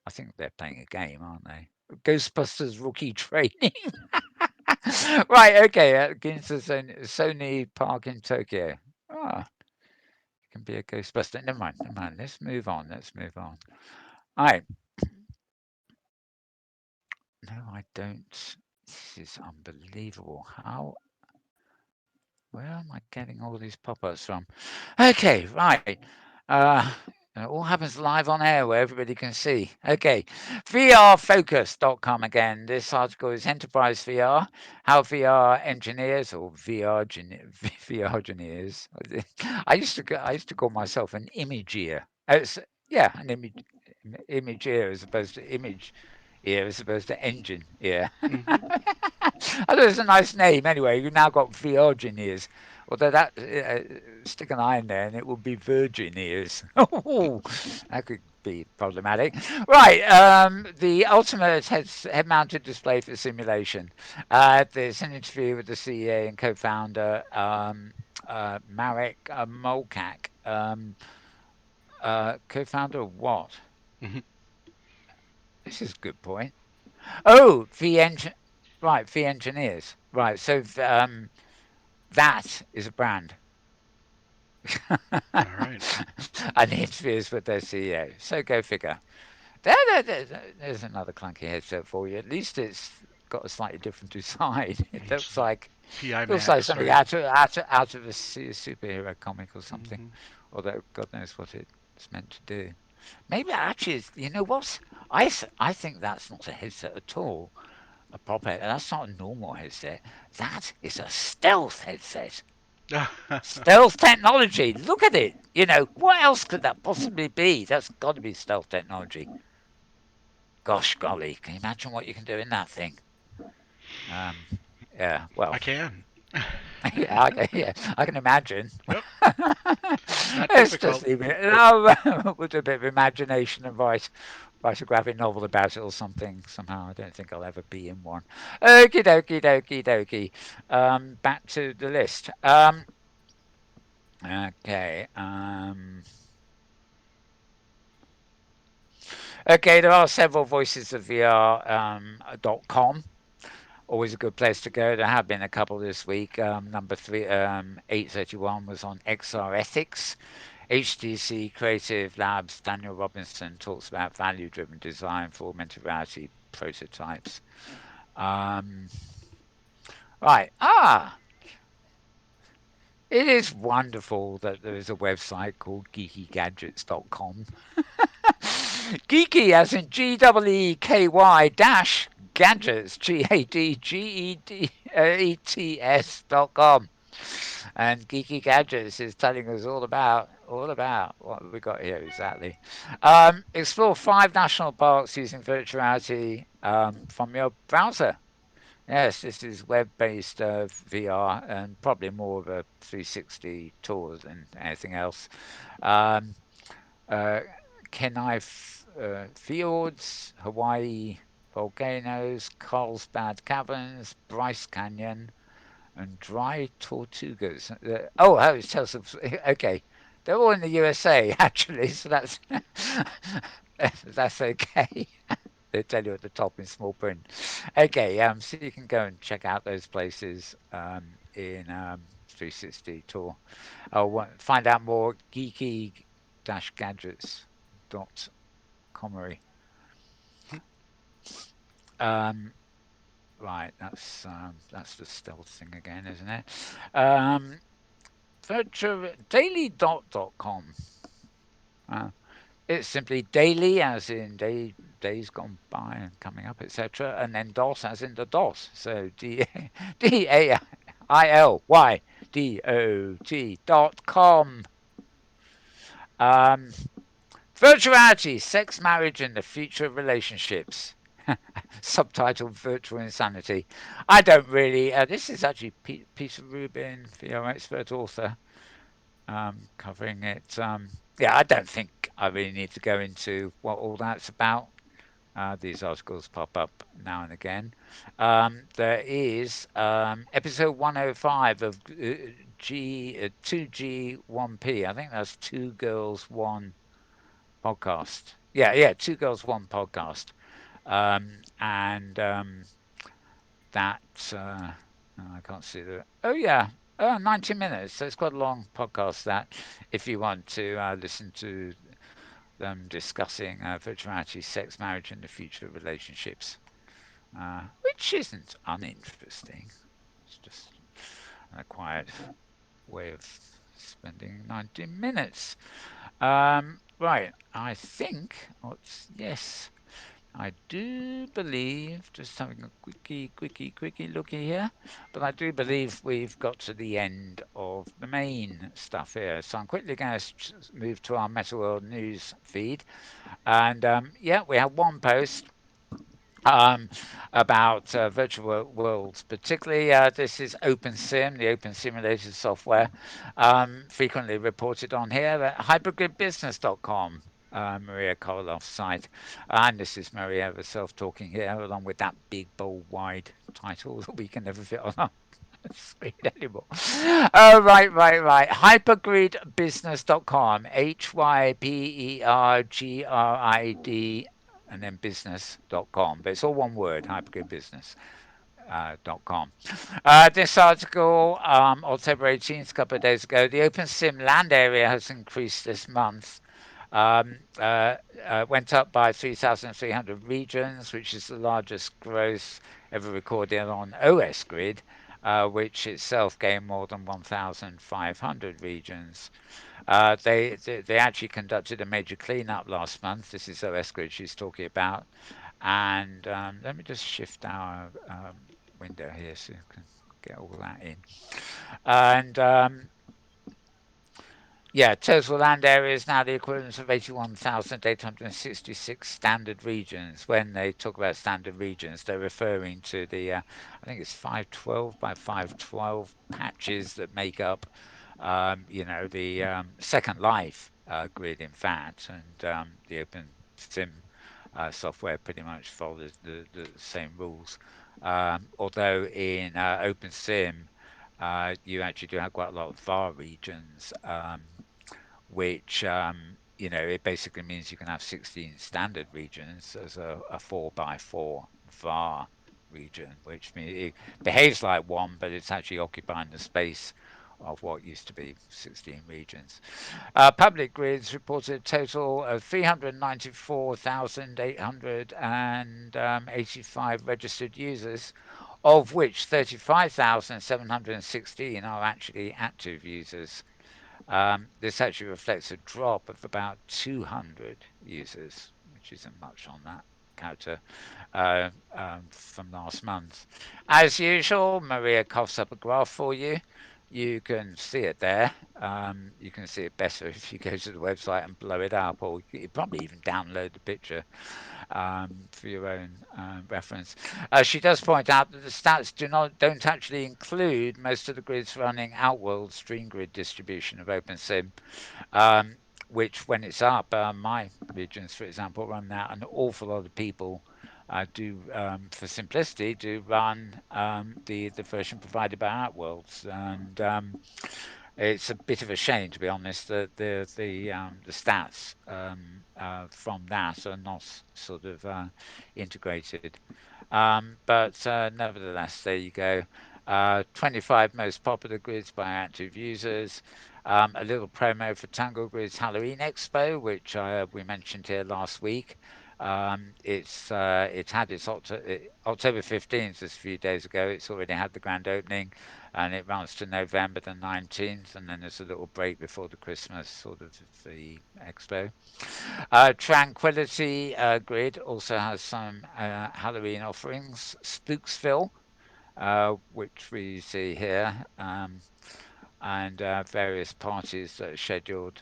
I think they're playing a game, aren't they? Ghostbusters rookie training. Right, okay. Ginza Sony Park in Tokyo. Ah, it can be a Ghostbuster. Never mind, never mind. Let's move on. Let's move on. All right. No, I don't. This is unbelievable. Where am I getting all these pop-ups from? Okay, right. Uh, it all happens live on air where everybody can see. Okay, VRFocus.com again. This article is Enterprise VR, how VR engineers or VR engineers. I used to call myself an imageer. Yeah, an imageer as opposed to image ear as opposed to engine ear. Hmm. I thought it was a nice name anyway. You've now got Virgin ears. Although that stick an eye in there and it would be virgin ears. Oh, that could be problematic. Right, the ultimate head-mounted display for simulation. There's an interview with the CEO and co-founder Marek Molkak. Co-founder of what? Hmm. This is a good point. Oh, right, V engineers. Right, so that is a brand. All right. And the interviews with their CEO. So go figure. There's another clunky headset for you. At least it's got a slightly different design. It It's the PI looks like Max, something right? out of a superhero comic or something. Hmm. Although God knows what it's meant to do. Maybe actually, you know what? I think that's not a headset at all. A proper headset. That's not a normal headset. That is a stealth headset. Stealth technology. Look at it. You know, what else could that possibly be? That's got to be stealth technology. Gosh golly, can you imagine what you can do in that thing? Um, yeah, well, I can. yeah, I can imagine. Yep. It's not Let's just difficult. leave it. No, we'll do a bit of imagination and write a graphic novel about it or something. Somehow, I don't think I'll ever be in one. Okie dokie dokie dokie. Back to the list. Okay. Okay, there are several voices of VR .com. Always a good place to go. There have been a couple this week. Number 831 was on XR Ethics. HTC Creative Labs Daniel Robinson talks about value-driven design for augmented reality prototypes. Um, right. It is wonderful that there is a website called geekygadgets.com. Geeky as in GEEKY dash gadgets, GADGEDETS.com. And Geeky Gadgets is telling us all about what we got here exactly. Explore 5 national parks using virtuality from your browser. Yes, this is web-based VR and probably more of a 360 tour than anything else. Um, uh, Kenai Fjords, Hawaii volcanoes, Carlsbad Caverns, Bryce Canyon, and Dry Tortugas. It tells us. Okay, they're all in the USA actually, so that's that's okay. They tell you at the top in small print. Okay, so you can go and check out those places in 360 tour. Find out more geeky-gadgets dot comery. Um, right, that's the stealth thing again, isn't it? Um, daily.com. Uh, it's simply daily, as in days gone by and coming up, etc., and then DOS, as in the DOS. So DAILYDOT.com. Um, Virtuality, sex, marriage, and the future of relationships. Subtitled Virtual Insanity. I don't really. This is actually Peter Rubin, VR expert author, covering it. Yeah, I don't think I really need to go into what all that's about. These articles pop up now and again. There is episode 105 of G 2G1P. I think that's Two Girls One podcast. Yeah, Two Girls One podcast. And that I can't see the. Oh yeah, 90 minutes. So it's quite a long podcast. That if you want to listen to them discussing virtuality, sex, marriage, and the future of relationships, which isn't uninteresting. It's just a quiet way of spending 90 minutes. Right, I think. Yes, I do believe, just having a quickie looky here, but I do believe we've got to the end of the main stuff here. So I'm quickly going to move to our Metaworld news feed. And yeah, we have one post um, about virtual worlds, particularly this is OpenSim, the open simulator software, frequently reported on here at hypergridbusiness.com. Maria Koloff's site. And this is Maria herself talking here, along with that big, bold, wide title that we can never fit on our screen anymore. Oh, right. Hypergridbusiness.com. HYPERGRID and then business.com. But it's all one word, hypergridbusiness.com. This article, October 18th, a couple of days ago, the OpenSim land area has increased this month. Went up by 3,300 regions, which is the largest growth ever recorded on OS Grid, which itself gained more than 1,500 regions. They actually conducted a major cleanup last month. This is OS Grid she's talking about. And let me just shift our window here so you can get all that in. And yeah, total land area is now the equivalent of 81,866 standard regions. When they talk about standard regions, they're referring to the, I think it's 512 by 512 patches that make up, the Second Life grid, in fact, and the OpenSim software pretty much follows the same rules. Although in OpenSim, you actually do have quite a lot of VAR regions, which it basically means you can have 16 standard regions as a 4 by 4 var region, which means it behaves like one, but it's actually occupying the space of what used to be 16 regions. Public grids reported a total of 394,885 registered users, of which 35,716 are actually active users. This actually reflects a drop of about 200 users, which isn't much on that character from last month. As usual, Maria coughs up a graph for you. You can see it there. You can see it better if you go to the website and blow it up, or you probably even download the picture for your own reference. She does point out that the stats don't actually include most of the grids running Outworld stream grid distribution of OpenSim, um, which when it's up, my regions, for example, run that. An awful lot of people do, for simplicity, do run the version provided by Outworlds, and It's a bit of a shame, to be honest, that the stats from that are not sort of integrated. But nevertheless, there you go. 25 most popular grids by active users. A little promo for Tangle Grid's Halloween Expo, which we mentioned here last week. It's had its October 15th, just a few days ago. It's already had the grand opening, and it runs to November the 19th, and then there's a little break before the Christmas sort of the expo. Tranquility Grid also has some Halloween offerings. Spooksville, which we see here, and various parties that are scheduled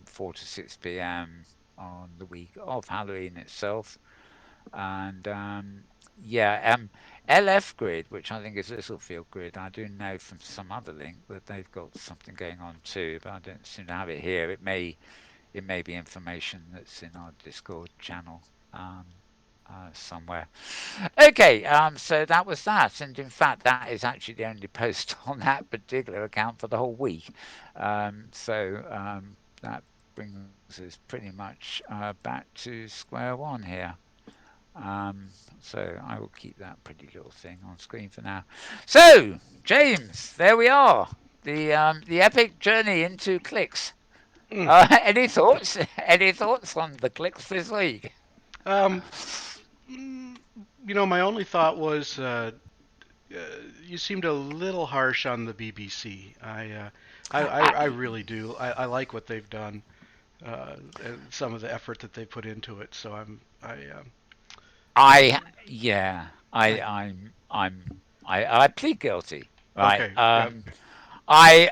4 to 6 p.m. on the week of Halloween itself. And yeah, LF Grid, which I think is Littlefield Grid, I do know from some other link that they've got something going on too, but I don't seem to have it here. It may be information that's in our Discord channel somewhere. Okay, so that was that, and in fact, that is actually the only post on that particular account for the whole week. That brings us pretty much back to square one here. Um, so I will keep that pretty little thing on screen for now. So, James, there we are. The epic journey into clicks. Mm. Any thoughts? Any thoughts on the clicks this week? Um, mm, my only thought was uh, you seemed a little harsh on the BBC. I I, really do. I like what they've done, and some of the effort that they put into it. So I yeah, I I plead guilty, right? okay. Yep. I,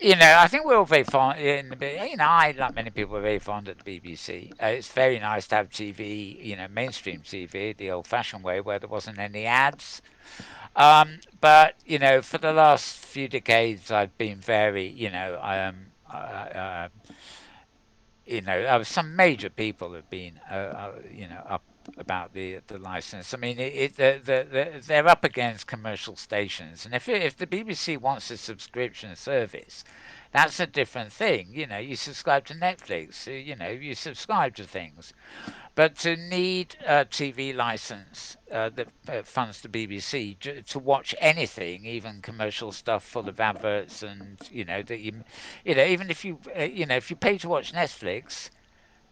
I think we're all very fond in the, I, like many people, are very fond of the BBC. It's very nice to have TV, mainstream TV, the old-fashioned way, where there wasn't any ads. But for the last few decades, I've been very, some major people have been, up about the license. I mean, they're up against commercial stations, and if the BBC wants a subscription service, that's a different thing. You subscribe to Netflix, you subscribe to things. But to need a TV license that funds the BBC to watch anything, even commercial stuff full of adverts, and even if you pay to watch Netflix,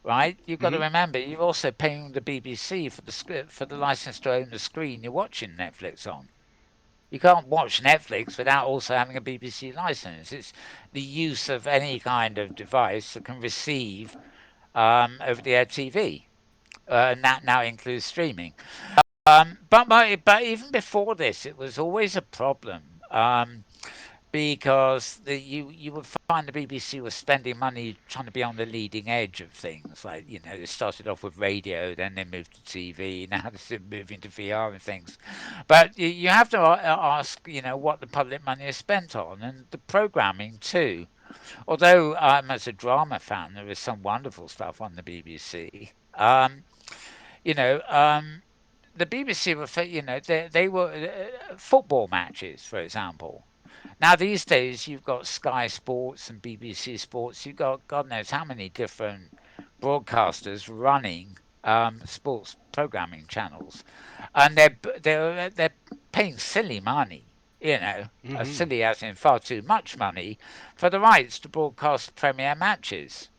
right? You've got to Hmm. remember you're also paying the BBC for the license to own the screen you're watching Netflix on. You can't watch Netflix without also having a BBC license. It's the use of any kind of device that can receive over-the-air TV, and that now includes streaming. But even before this, it was always a problem. Because you would find the BBC was spending money trying to be on the leading edge of things. Like, they started off with radio, then they moved to TV, now they're moving to VR and things. But you have to ask, what the public money is spent on, and the programming too. Although as a drama fan, there is some wonderful stuff on the BBC. You know, um, the BBC were, they were football matches, for example. Now these days you've got Sky Sports and BBC Sports. You've got God knows how many different broadcasters running sports programming channels, and they're paying silly money. Hmm. Silly as in far too much money for the rights to broadcast Premier matches.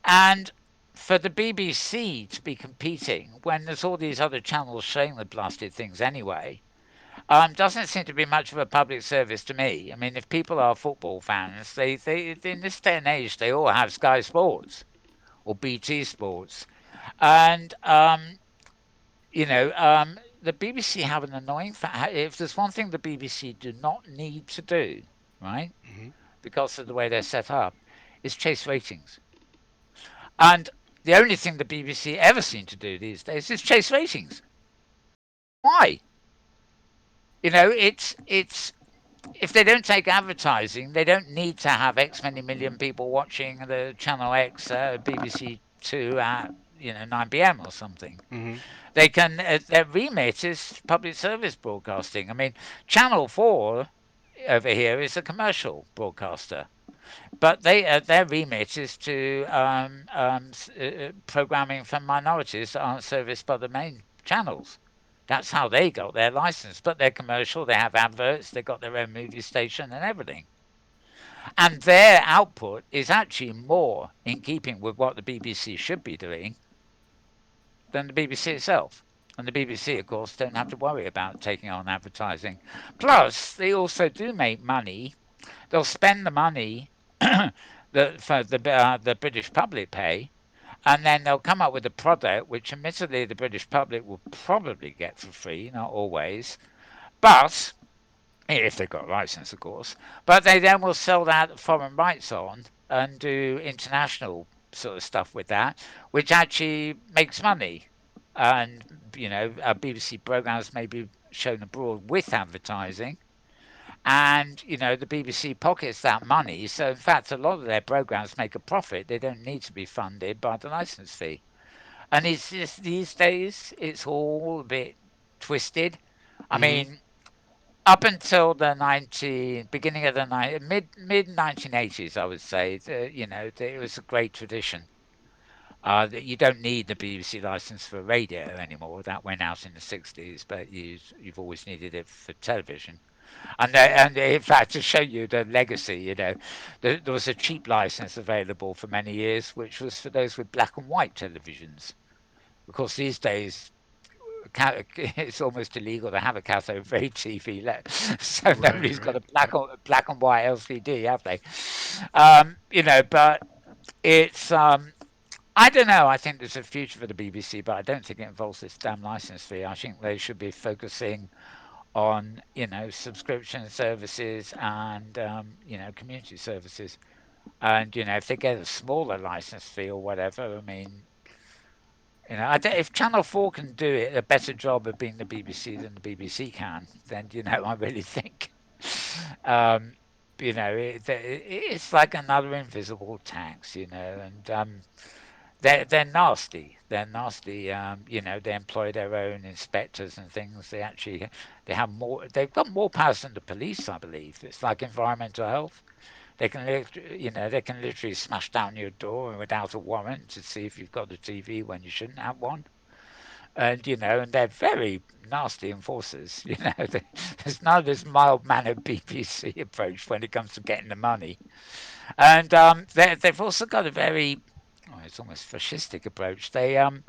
And for the BBC to be competing when there's all these other channels showing the blasted things anyway, doesn't seem to be much of a public service to me. I mean, if people are football fans, they in this day and age, they all have Sky Sports or BT Sports. And, the BBC have an annoying fact. If there's one thing the BBC do not need to do, right, Hmm. because of the way they're set up, is chase ratings. And the only thing the BBC ever seem to do these days is chase ratings. Why? It's if they don't take advertising, they don't need to have X many million people watching the Channel X BBC Two at 9 p.m. or something. Hmm. They can their remit is public service broadcasting. I mean, Channel Four over here is a commercial broadcaster, but their remit is to programming for minorities that aren't serviced by the main channels. That's how they got their license. But they're commercial. They have adverts. They've got their own movie station and everything. And their output is actually more in keeping with what the BBC should be doing than the BBC itself. And the BBC, of course, don't have to worry about taking on advertising. Plus, they also do make money. They'll spend the money that for the British public pay, and then they'll come up with a product which, admittedly, the British public will probably get for free, not always, but if they've got a license, of course. But they then will sell that foreign rights on and do international sort of stuff with that, which actually makes money. And BBC programs may be shown abroad with advertising, and the BBC pockets that money. So in fact, a lot of their programs make a profit. They don't need to be funded by the license fee. And it's just these days, it's all a bit twisted. I Mm-hmm. mean, up until the beginning of the mid 1980s, I would say, it was a great tradition. That you don't need the BBC license for radio anymore. That went out in the 60s, but you've always needed it for television. And in fact, to show you the legacy, there was a cheap license available for many years, which was for those with black and white televisions. Of course, these days it's almost illegal to have a cathode ray TV, so Right, nobody's got right. a Yep. black and white LCD, have they? But it's I don't know. I think there's a future for the BBC, but I don't think it involves this damn license fee. I think they should be focusing on subscription services and community services. And if they get a smaller license fee or whatever, I mean, if Channel 4 can do it a better job of being the BBC than the BBC can, then I really think, um, it's like another invisible tax, and they're nasty. They're nasty. They employ their own inspectors and things. They've got more powers than the police, I believe. It's like environmental health. They can literally smash down your door without a warrant to see if you've got a TV when you shouldn't have one. And they're very nasty enforcers. There's none of this mild mannered BBC approach when it comes to getting the money. And they've also got a very, it's almost fascistic approach. I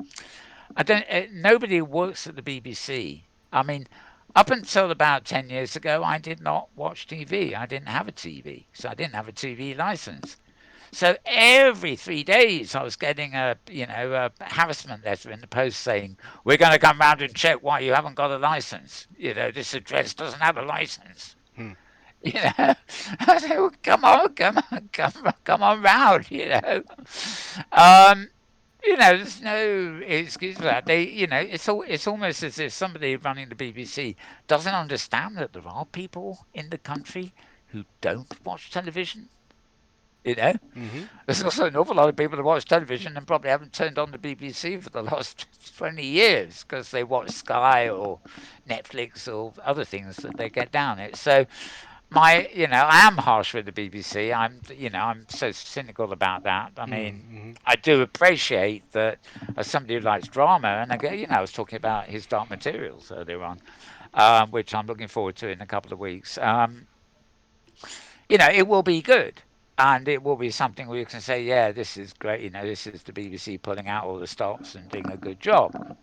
don't, nobody works at the BBC. I mean, up until about 10 years ago, I did not watch TV. I didn't have a TV, so I didn't have a TV license. So every 3 days, I was getting a harassment letter in the post saying, "We're going to come round and check why you haven't got a license. This address doesn't have a license." Hmm. You know, I said, well, "Come on, come on round." There's no excuse for that. It's almost as if somebody running the BBC doesn't understand that there are people in the country who don't watch television. You know, Mm-hmm. there's also an awful lot of people that watch television and probably haven't turned on the BBC for the last 20 years because they watch Sky or Netflix or other things that they get down it. So I am harsh with the BBC. I'm so cynical about that. I mean, Mm-hmm. I do appreciate that as somebody who likes drama, and I was talking about his Dark Materials earlier on, which I'm looking forward to in a couple of weeks. It will be good. And it will be something where you can say, yeah, this is great. This is the BBC pulling out all the stops and doing a good job.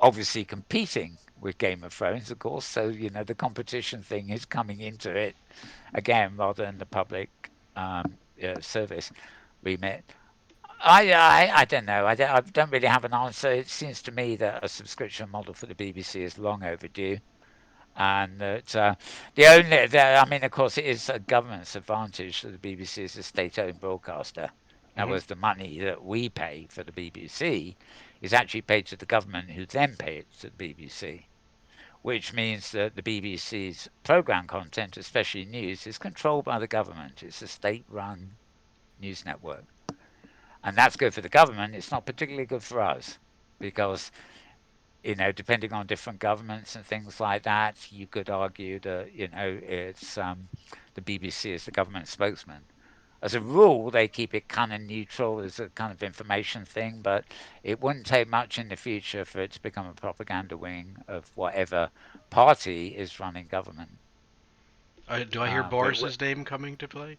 Obviously competing with Game of Thrones, of course. So the competition thing is coming into it again, rather than the public service remit. I don't know. I don't really have an answer. It seems to me that a subscription model for the BBC is long overdue, and that I mean, of course, it is a government's advantage that the BBC is a state-owned broadcaster. In other Mm-hmm. words, the money that we pay for the BBC is actually paid to the government, who then pay it to the BBC, which means that the BBC's program content, especially news, is controlled by the government. It's a state-run news network, and that's good for the government. It's not particularly good for us because Depending on different governments and things like that, you could argue that, it's the BBC is the government spokesman. As a rule, they keep it kind of neutral as a kind of information thing, but it wouldn't take much in the future for it to become a propaganda wing of whatever party is running government. Do I hear Boris's name coming to play?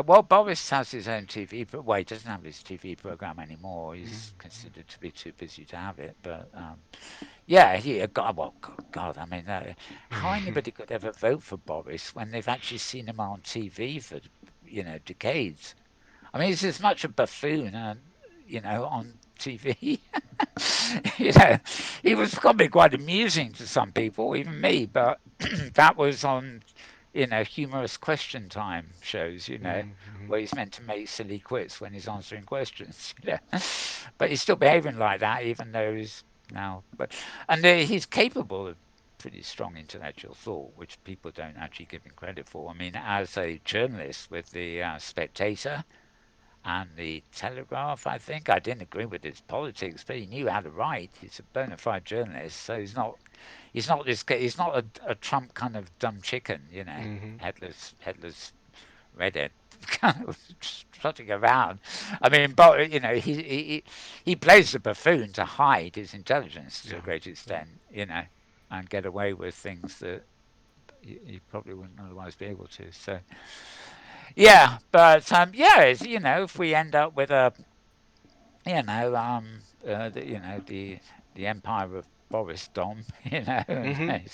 Well, Boris has his own TV, but well, he doesn't have his TV program anymore. He's Mm-hmm. considered to be too busy to have it. But yeah, God, well, God, I mean, how anybody could ever vote for Boris when they've actually seen him on TV for, decades? I mean, he's as much a buffoon, on TV. you know, he was probably quite amusing to some people, even me, but that was on, humorous question time shows, Mm-hmm. where he's meant to make silly quits when he's answering questions, But he's still behaving like that, even though he's now, and he's capable of pretty strong intellectual thought, which people don't actually give him credit for. I mean, as a journalist with the Spectator, and the Telegraph, I think. I didn't agree with his politics, but he knew how to write. He's a bona fide journalist, so he's not this he's not a Trump kind of dumb chicken, Mm-hmm. headless redhead kind of strutting around. I mean, but he plays the buffoon to hide his intelligence to Yeah. a great Yeah. extent, and get away with things that he probably wouldn't otherwise be able to. So yeah, but yeah, if we end up with a the empire of Boris Dom, and Mm-hmm.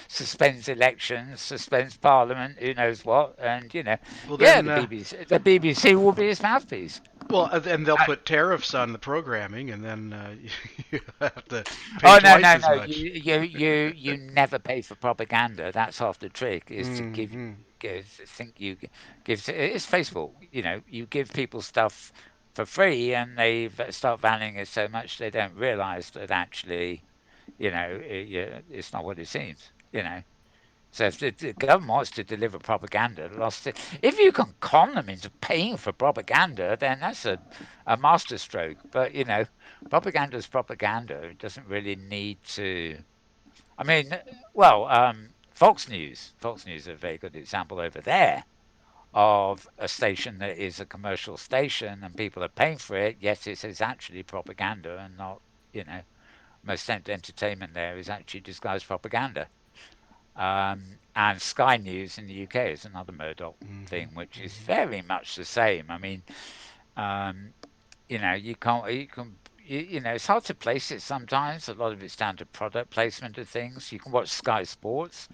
suspends elections, suspends parliament, who knows what, and Well yeah, then, the BBC will be his mouthpiece. and they'll Uh, put tariffs on the programming, and then you have to pay Oh no, twice no, as no! much. You never pay for propaganda. That's half the trick. Is to Mm-hmm. think you give. It's Facebook. You give people stuff for free, and they start valuing it so much they don't realise that actually, yeah, it's not what it seems. So if the government wants to deliver propaganda, if you can con them into paying for propaganda, then that's a masterstroke. But propaganda is propaganda. It doesn't really need to. I mean, well, Fox News. Fox News is a very good example over there of a station that is a commercial station and people are paying for it. Yes, it is actually propaganda and not, you know, most entertainment there is actually disguised propaganda. And Sky News in the UK is another Murdoch Mm-hmm. thing, which is Mm-hmm. very much the same. I mean, um, it's hard to place it sometimes. A lot of it's down to product placement of things. You can watch Sky Sports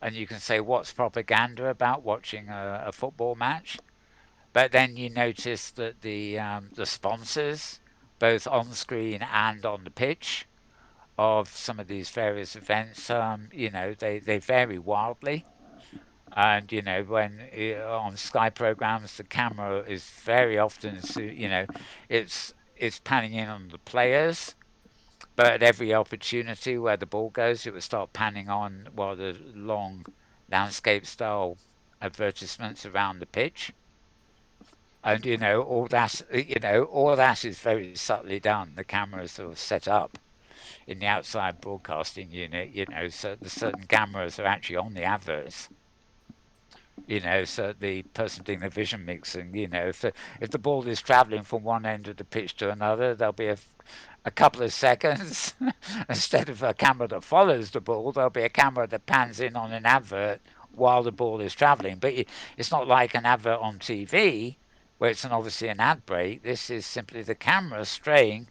and you can say what's propaganda about watching a football match, but then you notice that the sponsors, both on screen and on the pitch, of some of these various events, they vary wildly. And when on Sky programs, the camera is very often, it's panning in on the players, but at every opportunity where the ball goes, it will start panning on the long landscape style advertisements around the pitch. And all that is very subtly done. The camera is sort of set up in the outside broadcasting unit, so the certain cameras are actually on the adverts. So the person doing the vision mixing, if the ball is traveling from one end of the pitch to another, there'll be a couple of seconds instead of a camera that follows the ball. There'll be a camera that pans in on an advert while the ball is traveling. But it's not like an advert on TV where it's obviously an ad break. This is simply the camera straying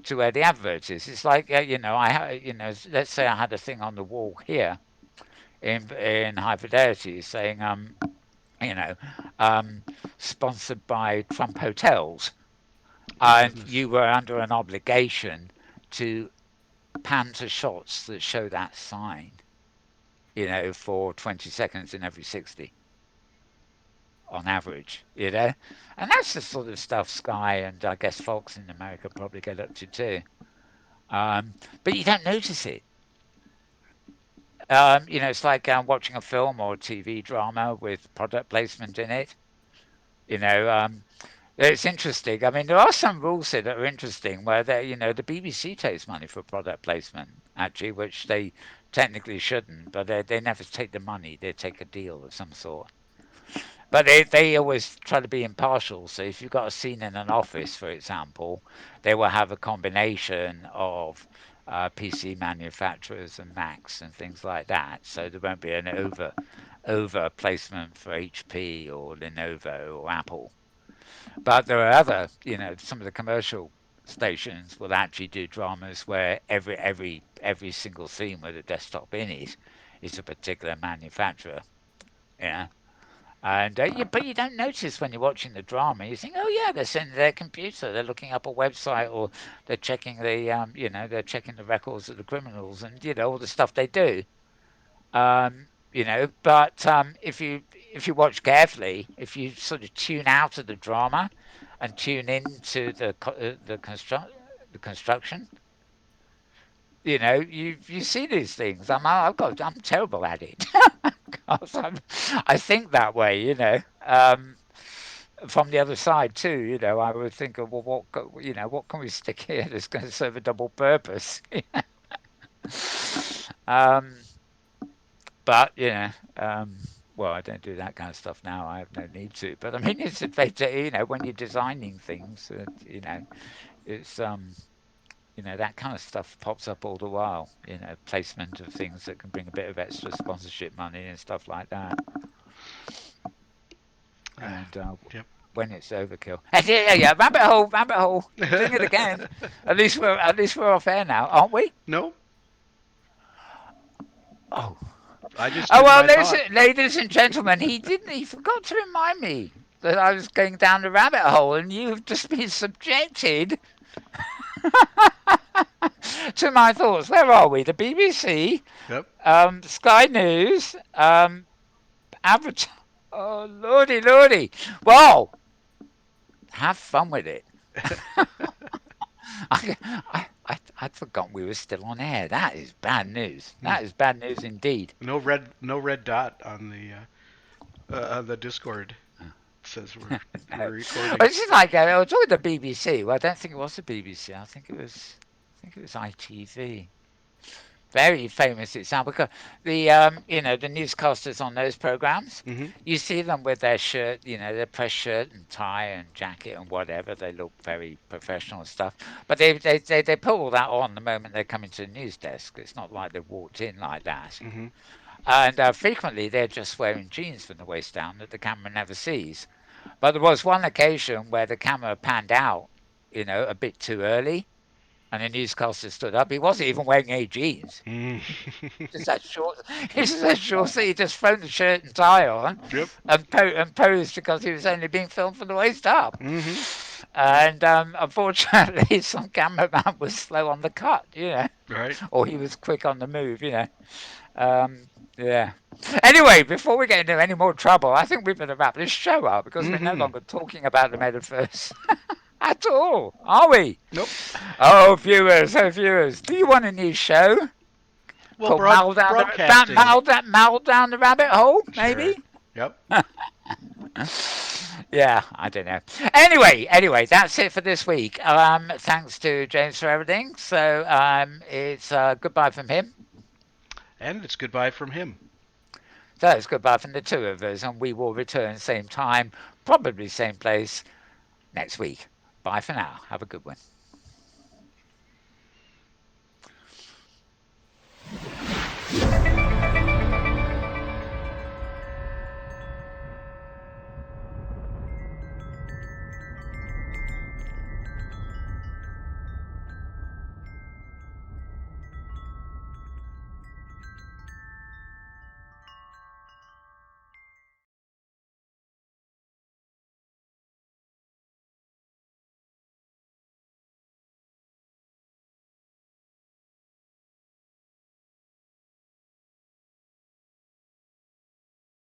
to where the advert is. It's like let's say I had a thing on the wall here in High Fidelity saying you know, um, sponsored by Trump Hotels, Oh and goodness. you were under an obligation to pan to shots that show that sign, for 20 seconds in every 60 on average, and that's the sort of stuff Sky and I guess Fox in America probably get up to too. But you don't notice it. It's like watching a film or a TV drama with product placement in it. You know, um, It's interesting. I mean, there are some rules here that are interesting where the BBC takes money for product placement, actually, which they technically shouldn't, but they never take the money. They take a deal of some sort. But they always try to be impartial. So if you've got a scene in an office, for example, they will have a combination of PC manufacturers and Macs and things like that. So there won't be an over placement for HP or Lenovo or Apple. But there are other, some of the commercial stations will actually do dramas where every single scene with a desktop in it is a particular manufacturer. Yeah. But you don't notice when you're watching the drama. You think, oh yeah, they're sitting at their computer, they're looking up a website, or they're checking the records of the criminals, and all the stuff they do. But if you watch carefully, if you sort of tune out of the drama and tune into the construction, you see these things. I'm terrible at it. 'Cause I think that way, from the other side too. I would think of, well, what can we stick here that's going to serve a double purpose? um, but well, I don't do that kind of stuff now. I have no need to. But I mean, it's a better, when you're designing things, it's that kind of stuff pops up all the while. Placement of things that can bring a bit of extra sponsorship money and stuff like that. And Yep. when it's overkill, and yeah, rabbit hole, doing it again. At least we're off air now, aren't we? No, Oh, I just oh did well, my thought. ladies and gentlemen, he forgot to remind me that I was going down the rabbit hole, and you've just been subjected to my thoughts. Where are we? The BBC, Yep. Sky News, Avatar. Oh lordy, lordy! Well, have fun with it. I'd forgotten we were still on air. That is bad news. Hmm. That is bad news indeed. No red dot on the Discord. It says we're No. recording. It's just like I was talking the BBC. Well, I don't think it was the BBC. I think it was ITV. Very famous example. Because the newscasters on those programs, Hmm. you see them with their shirt, their press shirt and tie and jacket and whatever. They look very professional and stuff. But they put all that on the moment they come into the news desk. It's not like they walked in like that. Hmm. And frequently they're just wearing jeans from the waist down that the camera never sees. But there was one occasion where the camera panned out, a bit too early, and the newscaster stood up. He wasn't even wearing any jeans. Mm. Just that short. He's just that short. So he just thrown the shirt and tie on, Yep. and posed because he was only being filmed from the waist up. Hmm. And unfortunately, some cameraman was slow on the cut, Right. or he was quick on the move. Yeah. Anyway, before we get into any more trouble, I think we better wrap this show up because we're no Hmm. longer talking about the metaverse at all, are we? Nope. Oh, viewers, do you want a new show Well, called broadcasting. Mal down the rabbit hole? Sure. Maybe. Yep. Yeah, I don't know. Anyway, that's it for this week. Thanks to James for everything. So it's goodbye from him. And it's goodbye from him. So it's goodbye from the two of us, and we will return same time, probably same place next week. Bye for now. Have a good one.